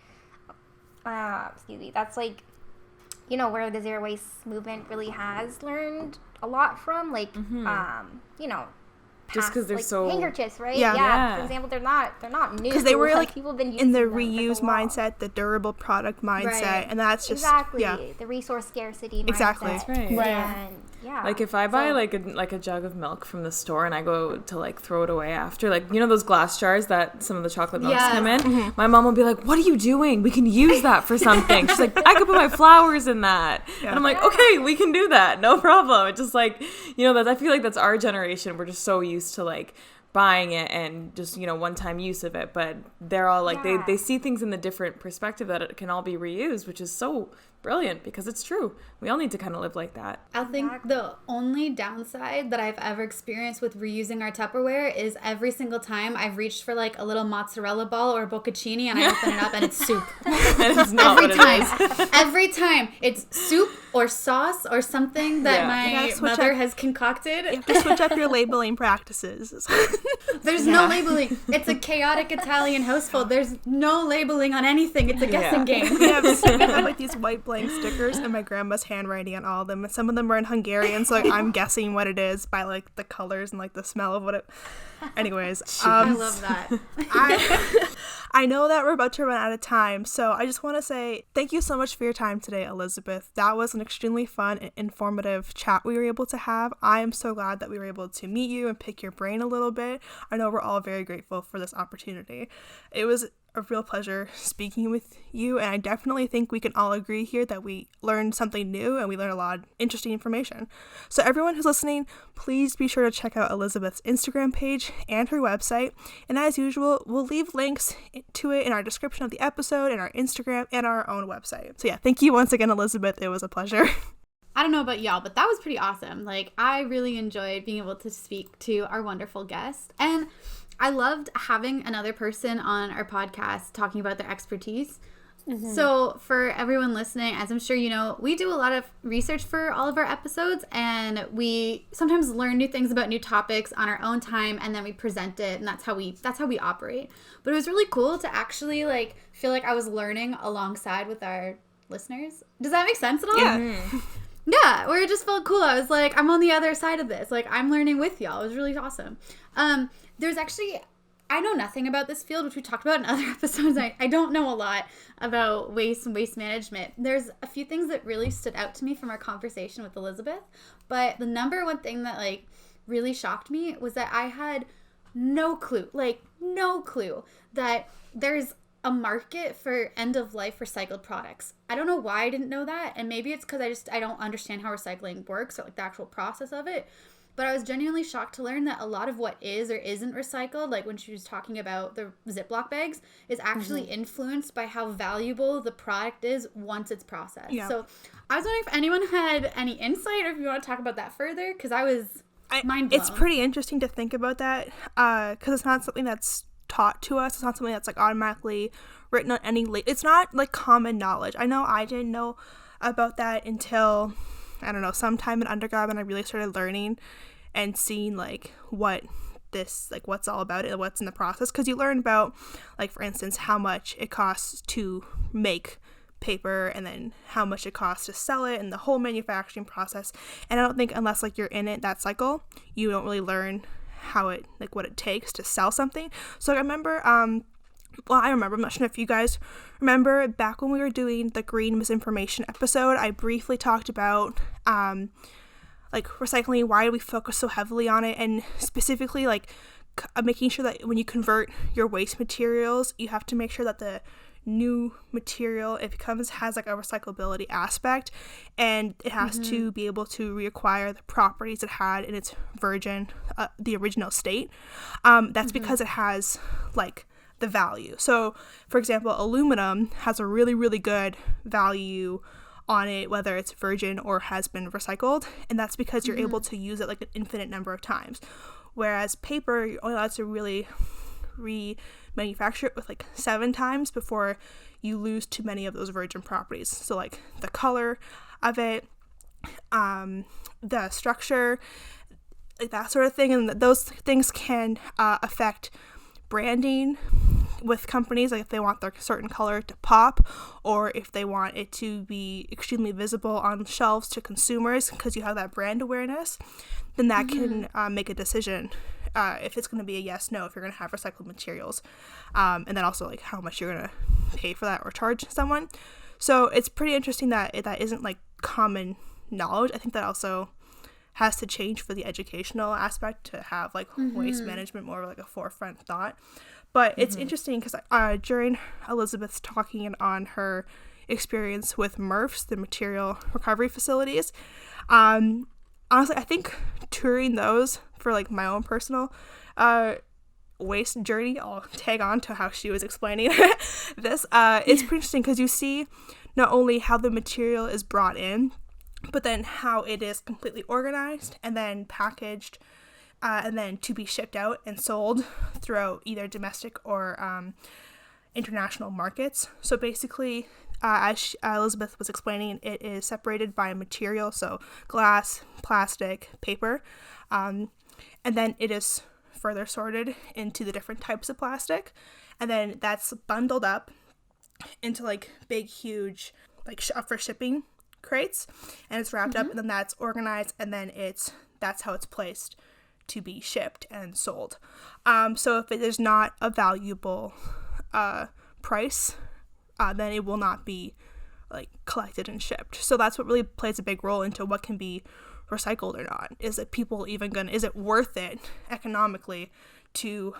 that's where the zero waste movement really has learned a lot from just because they're so handkerchiefs, right? Yeah. For example, they're not new because they were people have been using in the them reuse mindset, the durable product mindset, and that's just the resource scarcity mindset. Exactly. That's right. And if I buy a jug of milk from the store and I go to throw it away after, those glass jars that some of the chocolate milks come in, my mom will be like, "What are you doing? We can use that for something." She's like, "I could put my flowers in that," and I'm like, "Okay, we can do that, no problem." It's just that I feel that's our generation. We're just so used to buying it and just one-time use of it, but they're all they see things in the different perspective that it can all be reused, which is so brilliant, because it's true. We all need to kind of live like that. I think the only downside that I've ever experienced with reusing our Tupperware is every single time I've reached for like a little mozzarella ball or a bocconcini and I open it up and it's soup. And it's not Every what time. it is. Every time. It's soup or sauce or something that my mother has concocted. You have to switch up your labeling practices. There's no labeling. It's a chaotic Italian household. There's no labeling on anything. It's a guessing game. We have like these white blank stickers and my grandma's handwriting on all of them. And some of them are in Hungarian, so like I'm guessing what it is by like the colors and like the smell of what it. Anyways, I love that. I know that we're about to run out of time, so I just want to say thank you so much for your time today, Elizabeth. That was an extremely fun and informative chat we were able to have. I am so glad that we were able to meet you and pick your brain a little bit. I know we're all very grateful for this opportunity. It was a real pleasure speaking with you, and I definitely think we can all agree here that we learned something new and we learned a lot of interesting information. So everyone who's listening, please be sure to check out Elizabeth's Instagram page and her website, and as usual, we'll leave links to it in our description of the episode, and our Instagram, and our own website. So yeah, thank you once again, Elizabeth. It was a pleasure. I don't know about y'all, but that was pretty awesome. Like, I really enjoyed being able to speak to our wonderful guest, and I loved having another person on our podcast talking about their expertise. Mm-hmm. So for everyone listening, as I'm sure you know, we do a lot of research for all of our episodes, and we sometimes learn new things about new topics on our own time, and then we present it, and that's how we operate. But it was really cool to actually like feel like I was learning alongside with our listeners. Does that make sense at all? Yeah. Mm-hmm. Yeah, where it just felt cool. I was like, I'm on the other side of this. Like, I'm learning with y'all. It was really awesome. There's actually, I know nothing about this field, which we talked about in other episodes. I don't know a lot about waste and waste management. There's a few things that really stood out to me from our conversation with Elizabeth, but the number one thing that like really shocked me was that I had no clue that there's a market for end-of-life recycled products. I don't know why I didn't know that, and maybe it's because I don't understand how recycling works or like the actual process of it. But I was genuinely shocked to learn that a lot of what is or isn't recycled, like when she was talking about the Ziploc bags, is actually influenced by how valuable the product is once it's processed. Yeah. So I was wondering if anyone had any insight or if you want to talk about that further, because I was mind blown. It's pretty interesting to think about that, because it's not something that's taught to us. It's not something that's like automatically written on any it's not like common knowledge. I know I didn't know about that until, I don't know, sometime in undergrad when I really started learning and seeing like what's all about it and what's in the process, because you learn about, like, for instance, how much it costs to make paper and then how much it costs to sell it and the whole manufacturing process. And I don't think unless like you're in that cycle, you don't really learn how it, like, what it takes to sell something. So I remember I'm not sure if you guys remember, back when we were doing the green misinformation episode, I briefly talked about like recycling. Why do we focus so heavily on it? And specifically like making sure that when you convert your waste materials, you have to make sure that the new material has like a recyclability aspect, and it has to be able to reacquire the properties it had in its the original state. That's because it has like the value. So for example, aluminum has a really, really good value on it, whether it's virgin or has been recycled, and that's because you're able to use it like an infinite number of times, whereas paper, you're only allowed to really remanufacture it with like 7 times before you lose too many of those virgin properties. So like the color of it, the structure, like that sort of thing, and those things can affect branding with companies, like if they want their certain color to pop, or if they want it to be extremely visible on shelves to consumers because you have that brand awareness, then that can make a decision if it's going to be a yes, no, if you're going to have recycled materials, and then also like how much you're going to pay for that or charge someone. So it's pretty interesting that that isn't like common knowledge. I think that also has to change for the educational aspect to have like waste management more of like a forefront thought. But it's interesting because during Elizabeth's talking on her experience with MRFs, the material recovery facilities, honestly, I think touring those for like my own personal waste journey, I'll tag on to how she was explaining this. It's pretty interesting because you see not only how the material is brought in, but then how it is completely organized and then packaged and then to be shipped out and sold throughout either domestic or international markets. So basically, as Elizabeth was explaining, it is separated by material, so glass, plastic, paper, and then it is further sorted into the different types of plastic, and then that's bundled up into like big, huge, like for shipping crates, and it's wrapped up, and then that's organized, and then that's how it's placed to be shipped and sold. So if it is not a valuable price, then it will not be like collected and shipped. So that's what really plays a big role into what can be recycled or not. Is it worth it economically to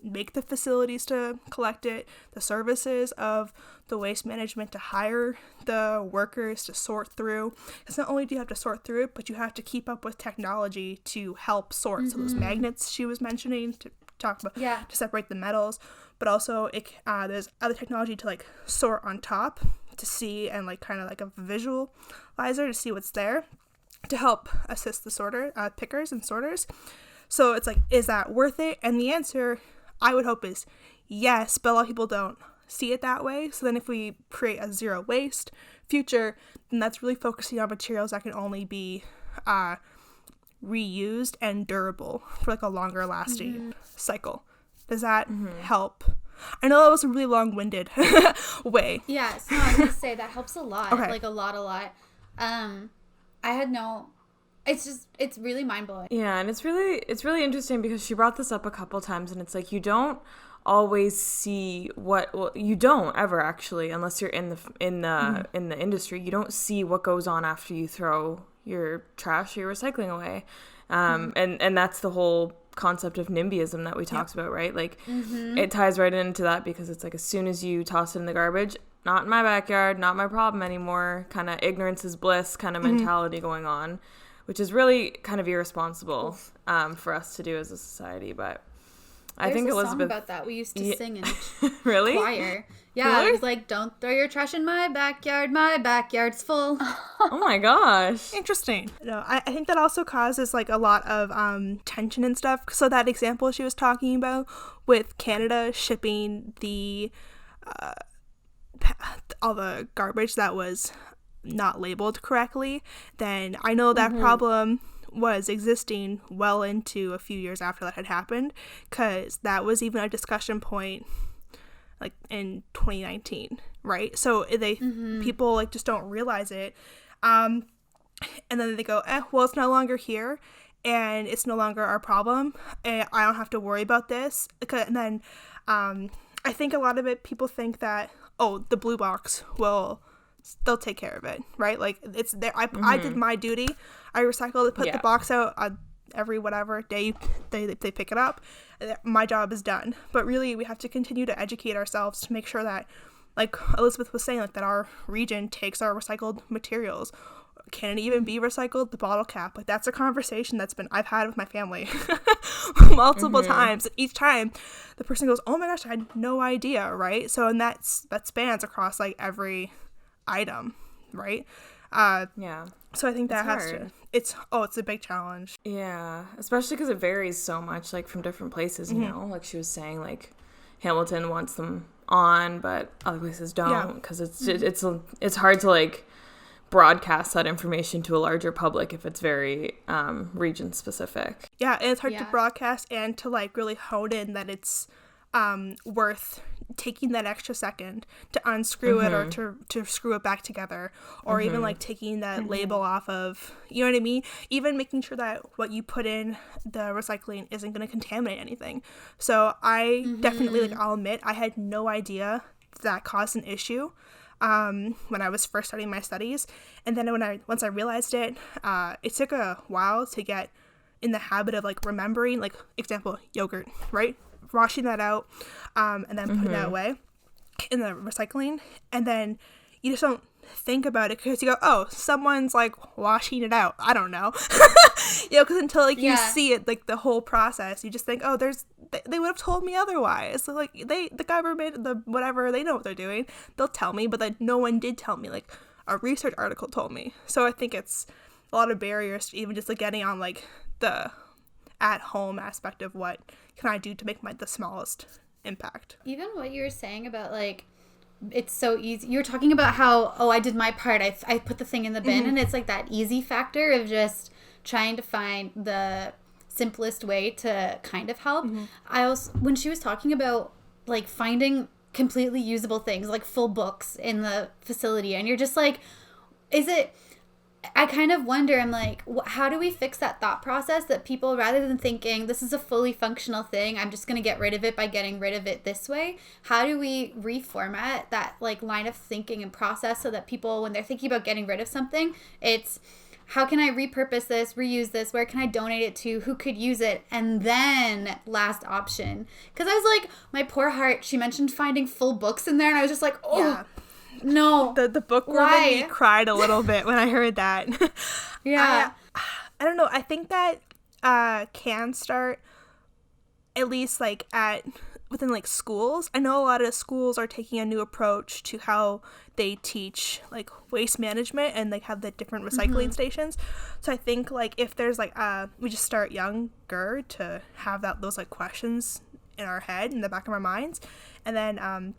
make the facilities to collect it, the services of the waste management to hire the workers to sort through? Because not only do you have to sort through it, but you have to keep up with technology to help sort. So those magnets she was mentioning to talk about, to separate the metals, but also there's other technology to like sort on top to see, and like kind of like a visualizer to see what's there to help assist the pickers and sorters. So it's like, is that worth it? And the answer, I would hope, is yes, but a lot of people don't see it that way. So then if we create a zero waste future, then that's really focusing on materials that can only be reused and durable for like a longer lasting cycle. Does that help? I know that was a really long-winded way. Yes, no, I was going to say that helps a lot. Okay. Like a lot. It's really mind-blowing. Yeah, and it's really interesting because she brought this up a couple times, and it's like you don't always see you don't ever actually, unless you're in the industry, you don't see what goes on after you throw your trash or your recycling away. And that's the whole concept of NIMBYism that we talked about, right? Like it ties right into that, because it's like as soon as you toss it in the garbage, not in my backyard, not my problem anymore, kind of ignorance is bliss kind of mentality going on, which is really kind of irresponsible for us to do as a society. But I think There's a Elizabeth song about that we used to sing in really choir. Yeah, Really? it was like, don't throw your trash in my backyard's full. Oh my gosh. Interesting. No, I think that also causes like a lot of tension and stuff. So that example she was talking about with Canada shipping the all the garbage that was not labeled correctly, then I know that problem was existing well into a few years after that had happened, because that was even a discussion point like in 2019, right? So people like just don't realize it, and then they go, well, it's no longer here and it's no longer our problem, and I don't have to worry about this. And then I think a lot of it, people think that, oh, the blue box they'll take care of it, right? Like it's there. I did my duty. I recycled it, put the box out every whatever day they pick it up. My job is done. But really, we have to continue to educate ourselves to make sure that, like Elizabeth was saying, like that our region takes our recycled materials. Can it even be recycled? The bottle cap, like that's a conversation I've had with my family multiple times. Each time the person goes, "Oh my gosh, I had no idea," right? So and that spans across like every item, right? So I think that it's a big challenge. Yeah, especially because it varies so much, like from different places, you know, like she was saying, like Hamilton wants them on, but other places don't, because it's hard to like broadcast that information to a larger public if it's very region specific. Yeah, and it's hard to broadcast and to like really hone in that it's worth taking that extra second to unscrew it, or to screw it back together, or even like taking that label off of, you know what I mean? Even making sure that what you put in the recycling isn't going to contaminate anything. So I definitely, like, I'll admit, I had no idea that caused an issue when I was first starting my studies. And then once I realized it, it took a while to get in the habit of like remembering, like example, yogurt, right? Washing that out, and then putting that away in the recycling, and then you just don't think about it, because you go, oh, someone's like washing it out, I don't know. Because until like you see it, like the whole process, you just think, oh, they would have told me otherwise. So like the government, the whatever, they know what they're doing, they'll tell me, but then no one did tell me, like a research article told me. So I think it's a lot of barriers to even just like getting on like the at home aspect of what can I do to make the smallest impact. Even what you were saying about like, it's so easy. You're talking about how, oh, I did my part. I put the thing in the bin, and it's like that easy factor of just trying to find the simplest way to kind of help. I also, when she was talking about like finding completely usable things, like full books in the facility, and you're just like, I kind of wonder, I'm like, how do we fix that thought process that people, rather than thinking this is a fully functional thing, I'm just going to get rid of it by getting rid of it this way, how do we reformat that like line of thinking and process so that people, when they're thinking about getting rid of something, it's how can I repurpose this, reuse this, where can I donate it to, who could use it, and then last option. Because I was like, my poor heart, she mentioned finding full books in there, and I was just like, oh, yeah. No. The bookworm in me cried a little bit when I heard that. Yeah. I don't know. I think that can start at least like within like schools. I know a lot of schools are taking a new approach to how they teach like waste management and like have the different recycling stations. So I think like if there's like we just start younger to have those like questions in our head, in the back of our minds, and then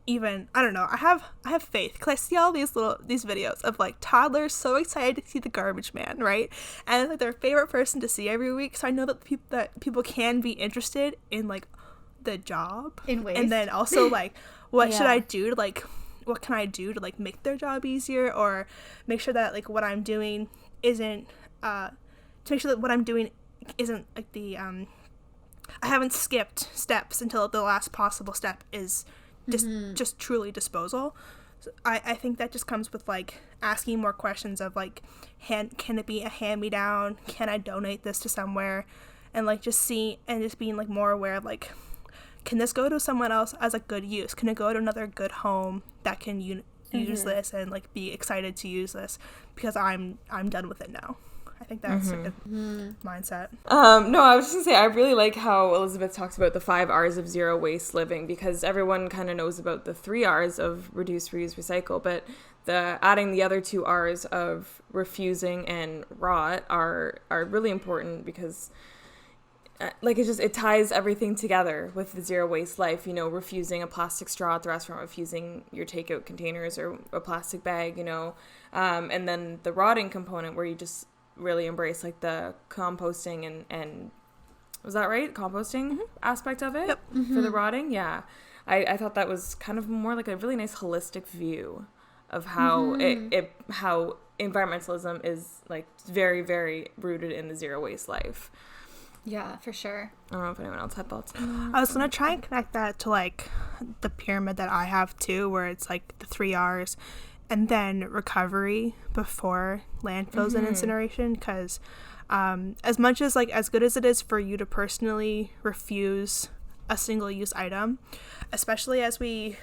even, I don't know, I have faith, because I see all these videos of like toddlers so excited to see the garbage man, right? And it's like their favorite person to see every week. So I know that people can be interested in like the job in waste, and then also like what should I do to like, what can I do to like make their job easier, or make sure that like what I'm doing isn't to make sure that what I'm doing isn't like the I haven't skipped steps until the last possible step is just truly disposal. So I think that just comes with like asking more questions of like, can it be a hand-me-down, can I donate this to somewhere, and like just being like more aware of like, can this go to someone else as a good use, can it go to another good home that can use this and like be excited to use this because I'm done with it now. I think that's a good mindset. No, I was just going to say, I really like how Elizabeth talks about the 5 R's of zero waste living, because everyone kind of knows about the 3 R's of reduce, reuse, recycle, but adding the other 2 R's of refusing and rot are really important, because like it ties everything together with the zero waste life, you know, refusing a plastic straw at the restaurant, refusing your takeout containers or a plastic bag, you know, and then the rotting component where you just really embrace like the composting and was that right? Composting aspect of it for the rotting. Yeah. I thought that was kind of more like a really nice holistic view of how how environmentalism is like very, very rooted in the zero waste life. Yeah, for sure. I don't know if anyone else had thoughts. I was going to try and connect that to like the pyramid that I have too, where it's like the 3 R's and then recovery before landfills and incineration, because as much as like as good as it is for you to personally refuse a single-use item, especially as we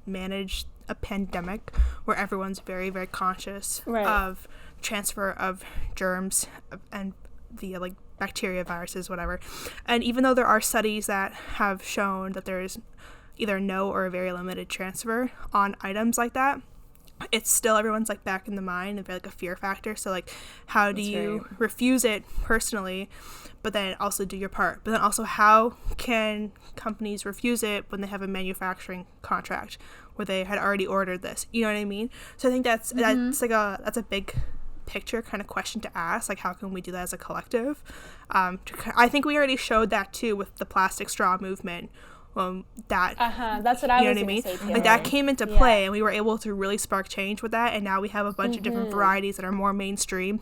manage a pandemic where everyone's very, very conscious of transfer of germs and via like bacteria, viruses, whatever. And even though there are studies that have shown that there is either no or a very limited transfer on items like that, it's still everyone's like back in the mind and like a fear factor. So like, how do you refuse it personally, but then also do your part? But then also, how can companies refuse it when they have a manufacturing contract where they had already ordered this? You know what I mean? So I think that's a big picture kind of question to ask, like how can we do that as a collective? I think we already showed that too with the plastic straw movement. That's what I was going to say too. Like that came into play, and we were able to really spark change with that, and now we have a bunch of different varieties that are more mainstream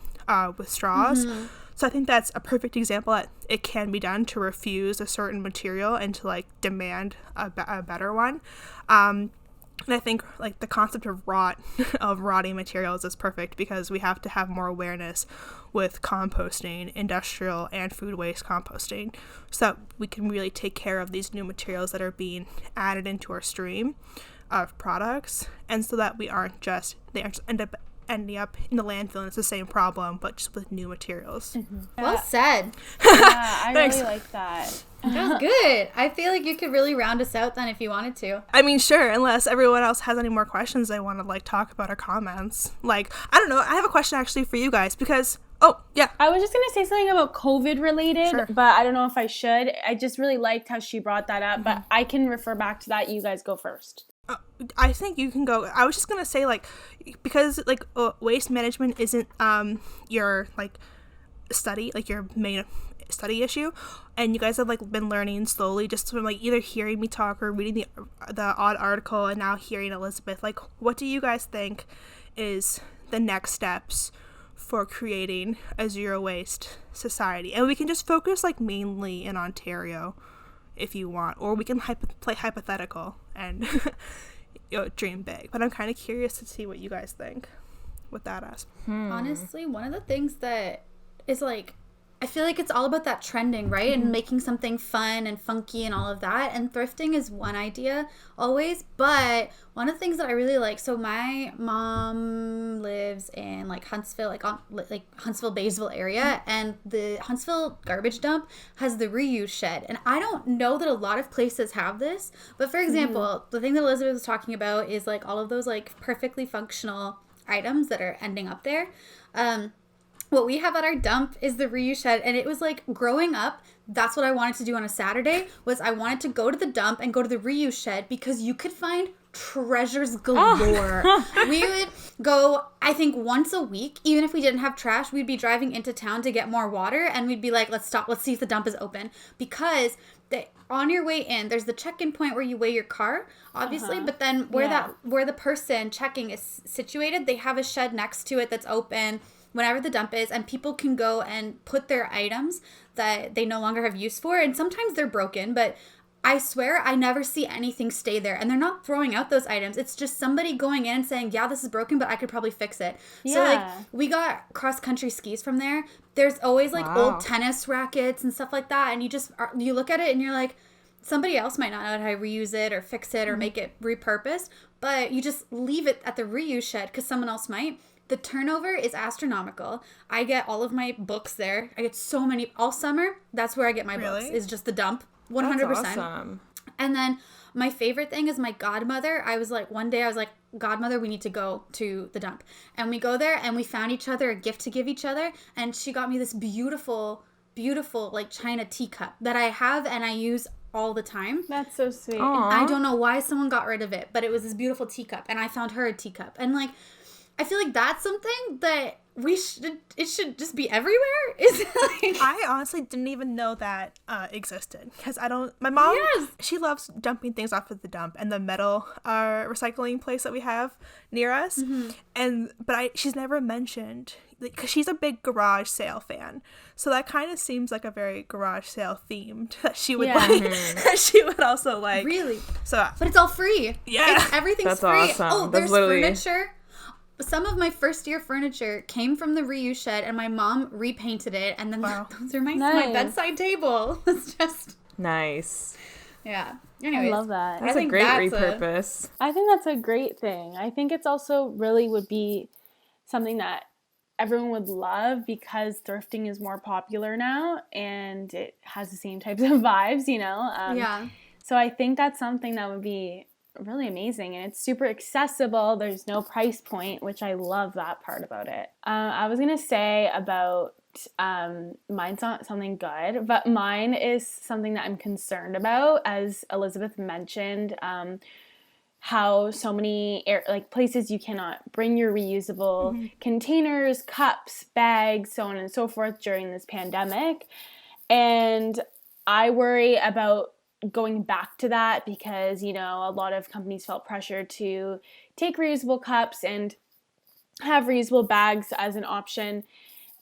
with straws. So I think that's a perfect example that it can be done to refuse a certain material and to like demand a better one. And I think like the concept of rotting materials is perfect, because we have to have more awareness with composting, industrial and food waste composting, so that we can really take care of these new materials that are being added into our stream. of products, and so that they aren't just ending up in the landfill and it's the same problem but just with new materials. Well said. Yeah, I Thanks. really like that. That was good. I feel like you could really round us out then if you wanted to. I mean, sure, unless everyone else has any more questions they want to like talk about or comments. Like, I don't know, I have a question actually for you guys because I was just going to say something about COVID related, Sure. but I don't know if I should. I just really liked how she brought that up, but I can refer back to that. You guys go first. I think you can go. I was just gonna say, like, because like waste management isn't your like study, like your main study issue, and you guys have like been learning slowly just from like either hearing me talk or reading the odd article and now hearing Elizabeth. Like, what do you guys think is the next steps for creating a zero waste society? And we can just focus like mainly in Ontario if you want, or we can play hypothetical and dream big. But I'm kind of curious to see what you guys think with that aspect. Honestly, one of the things that is like, I feel like it's all about that trending, right? And making something fun and funky and all of that. And thrifting is one idea always. But one of the things that I really like, so my mom lives in like Huntsville, like Huntsville, Baysville area. And the Huntsville garbage dump has the reuse shed. And I don't know that a lot of places have this. But for example, the thing that Elizabeth was talking about is like all of those like perfectly functional items that are ending up there. What we have at our dump is the reuse shed, and it was like growing up, that's what I wanted to do on a Saturday, was I wanted to go to the dump and go to the reuse shed because you could find treasures galore. We would go, I think, once a week. Even if we didn't have trash, we'd be driving into town to get more water, and we'd be like, let's stop, let's see if the dump is open. Because on your way in, there's the check-in point where you weigh your car, obviously, but then where the person checking is situated, they have a shed next to it that's open whenever the dump is, and people can go and put their items that they no longer have use for, and sometimes they're broken, but I swear I never see anything stay there, and they're not throwing out those items. It's just somebody going in and saying, yeah, this is broken, but I could probably fix it. Yeah. So like we got cross-country skis from there. There's always like old tennis rackets and stuff like that, and you look at it and you're like, somebody else might not know how to reuse it or fix it or make it repurposed, but you just leave it at the reuse shed because someone else might. The turnover is astronomical. I get all of my books there. I get so many all summer. That's where I get my books. Is just the dump. 100%. That's awesome. And then my favorite thing is my godmother. One day I was like, godmother, we need to go to the dump. And we go there and we found each other a gift to give each other. And she got me this beautiful, beautiful like China teacup that I have and I use all the time. That's so sweet. I don't know why someone got rid of it, but it was this beautiful teacup. And I found her a teacup. And like, I feel like that's something that it should just be everywhere. I honestly didn't even know that existed because my mom, she loves dumping things off at the dump and the metal recycling place that we have near us. But she's never mentioned, because she's a big garage sale fan, so that kind of seems like a very garage sale themed that she would like. She would also like, really. So, but it's all free. Yeah, everything's that's free. awesome. Oh, That's there's furniture. Some of my first year furniture came from the reuse shed, and my mom repainted it, and then those are my bedside table. It's just nice. Yeah. Anyways, I love that. That's a great repurpose. I think that's a great thing. I think it's also really would be something that everyone would love because thrifting is more popular now, and it has the same types of vibes, you know? So I think that's something that would be really amazing, and it's super accessible. There's no price point, which I love that part about it. I was gonna say about mine's not something good, but mine is something that I'm concerned about, as Elizabeth mentioned, how so many places you cannot bring your reusable containers, cups, bags, so on and so forth during this pandemic, and I worry about going back to that because, you know, a lot of companies felt pressure to take reusable cups and have reusable bags as an option.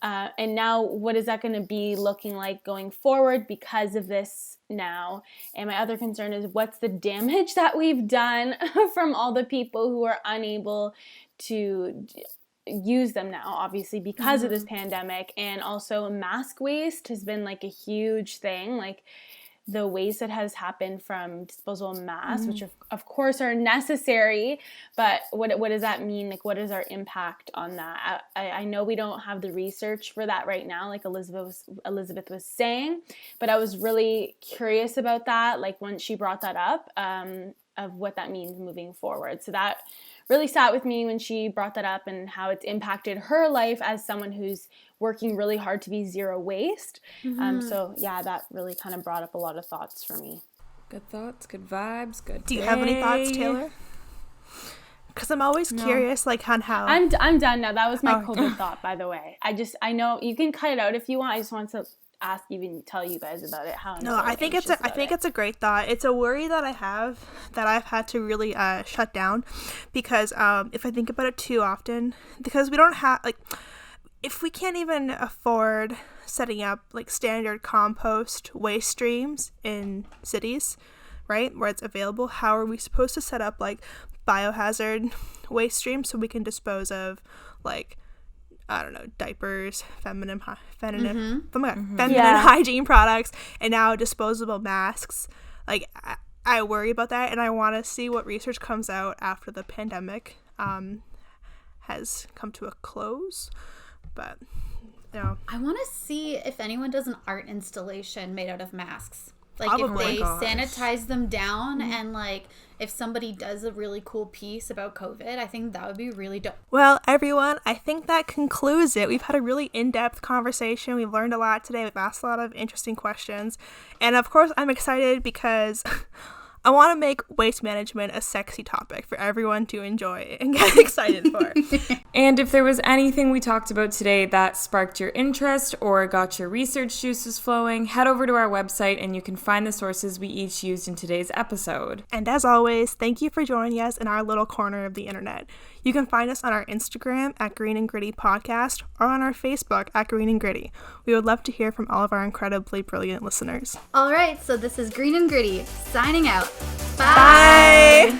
And now what is that going to be looking like going forward because of this now? And my other concern is what's the damage that we've done from all the people who are unable to use them now, obviously, because of this pandemic. And also mask waste has been like a huge thing. Like, the waste that has happened from disposable masks, which of course are necessary, but what does that mean? Like, what is our impact on that? I know we don't have the research for that right now, like Elizabeth was saying, but I was really curious about that, like when she brought that up, of what that means moving forward. So that really sat with me when she brought that up and how it's impacted her life as someone who's working really hard to be zero waste. So yeah, that really kind of brought up a lot of thoughts for me. Good thoughts, good vibes, good Do you have any thoughts, Taylor? Because I'm always curious, like, on how... I'm done now. That was my COVID thought, by the way. I know you can cut it out if you want. I just want to ask you and tell you guys about it. I think it's a great thought. It's a worry that I have that I've had to really shut down, because if I think about it too often, because we don't have, like, if we can't even afford setting up like standard compost waste streams in cities, right, where it's available, how are we supposed to set up like biohazard waste streams so we can dispose of, like, I don't know, diapers, feminine hygiene products, and now disposable masks. Like, I worry about that, and I want to see what research comes out after the pandemic has come to a close. But, you know. I want to see if anyone does an art installation made out of masks. Like, Probably. if they sanitize them down, and, like, if somebody does a really cool piece about COVID, I think that would be really dope. Well, everyone, I think that concludes it. We've had a really in-depth conversation. We've learned a lot today. We've asked a lot of interesting questions. And, of course, I'm excited because I want to make waste management a sexy topic for everyone to enjoy and get excited for. And if there was anything we talked about today that sparked your interest or got your research juices flowing, head over to our website and you can find the sources we each used in today's episode. And as always, thank you for joining us in our little corner of the internet. You can find us on our Instagram at GreenAndGritty Podcast or on our Facebook at GreenAndGritty. We would love to hear from all of our incredibly brilliant listeners. All right, so this is Green and Gritty signing out. Bye.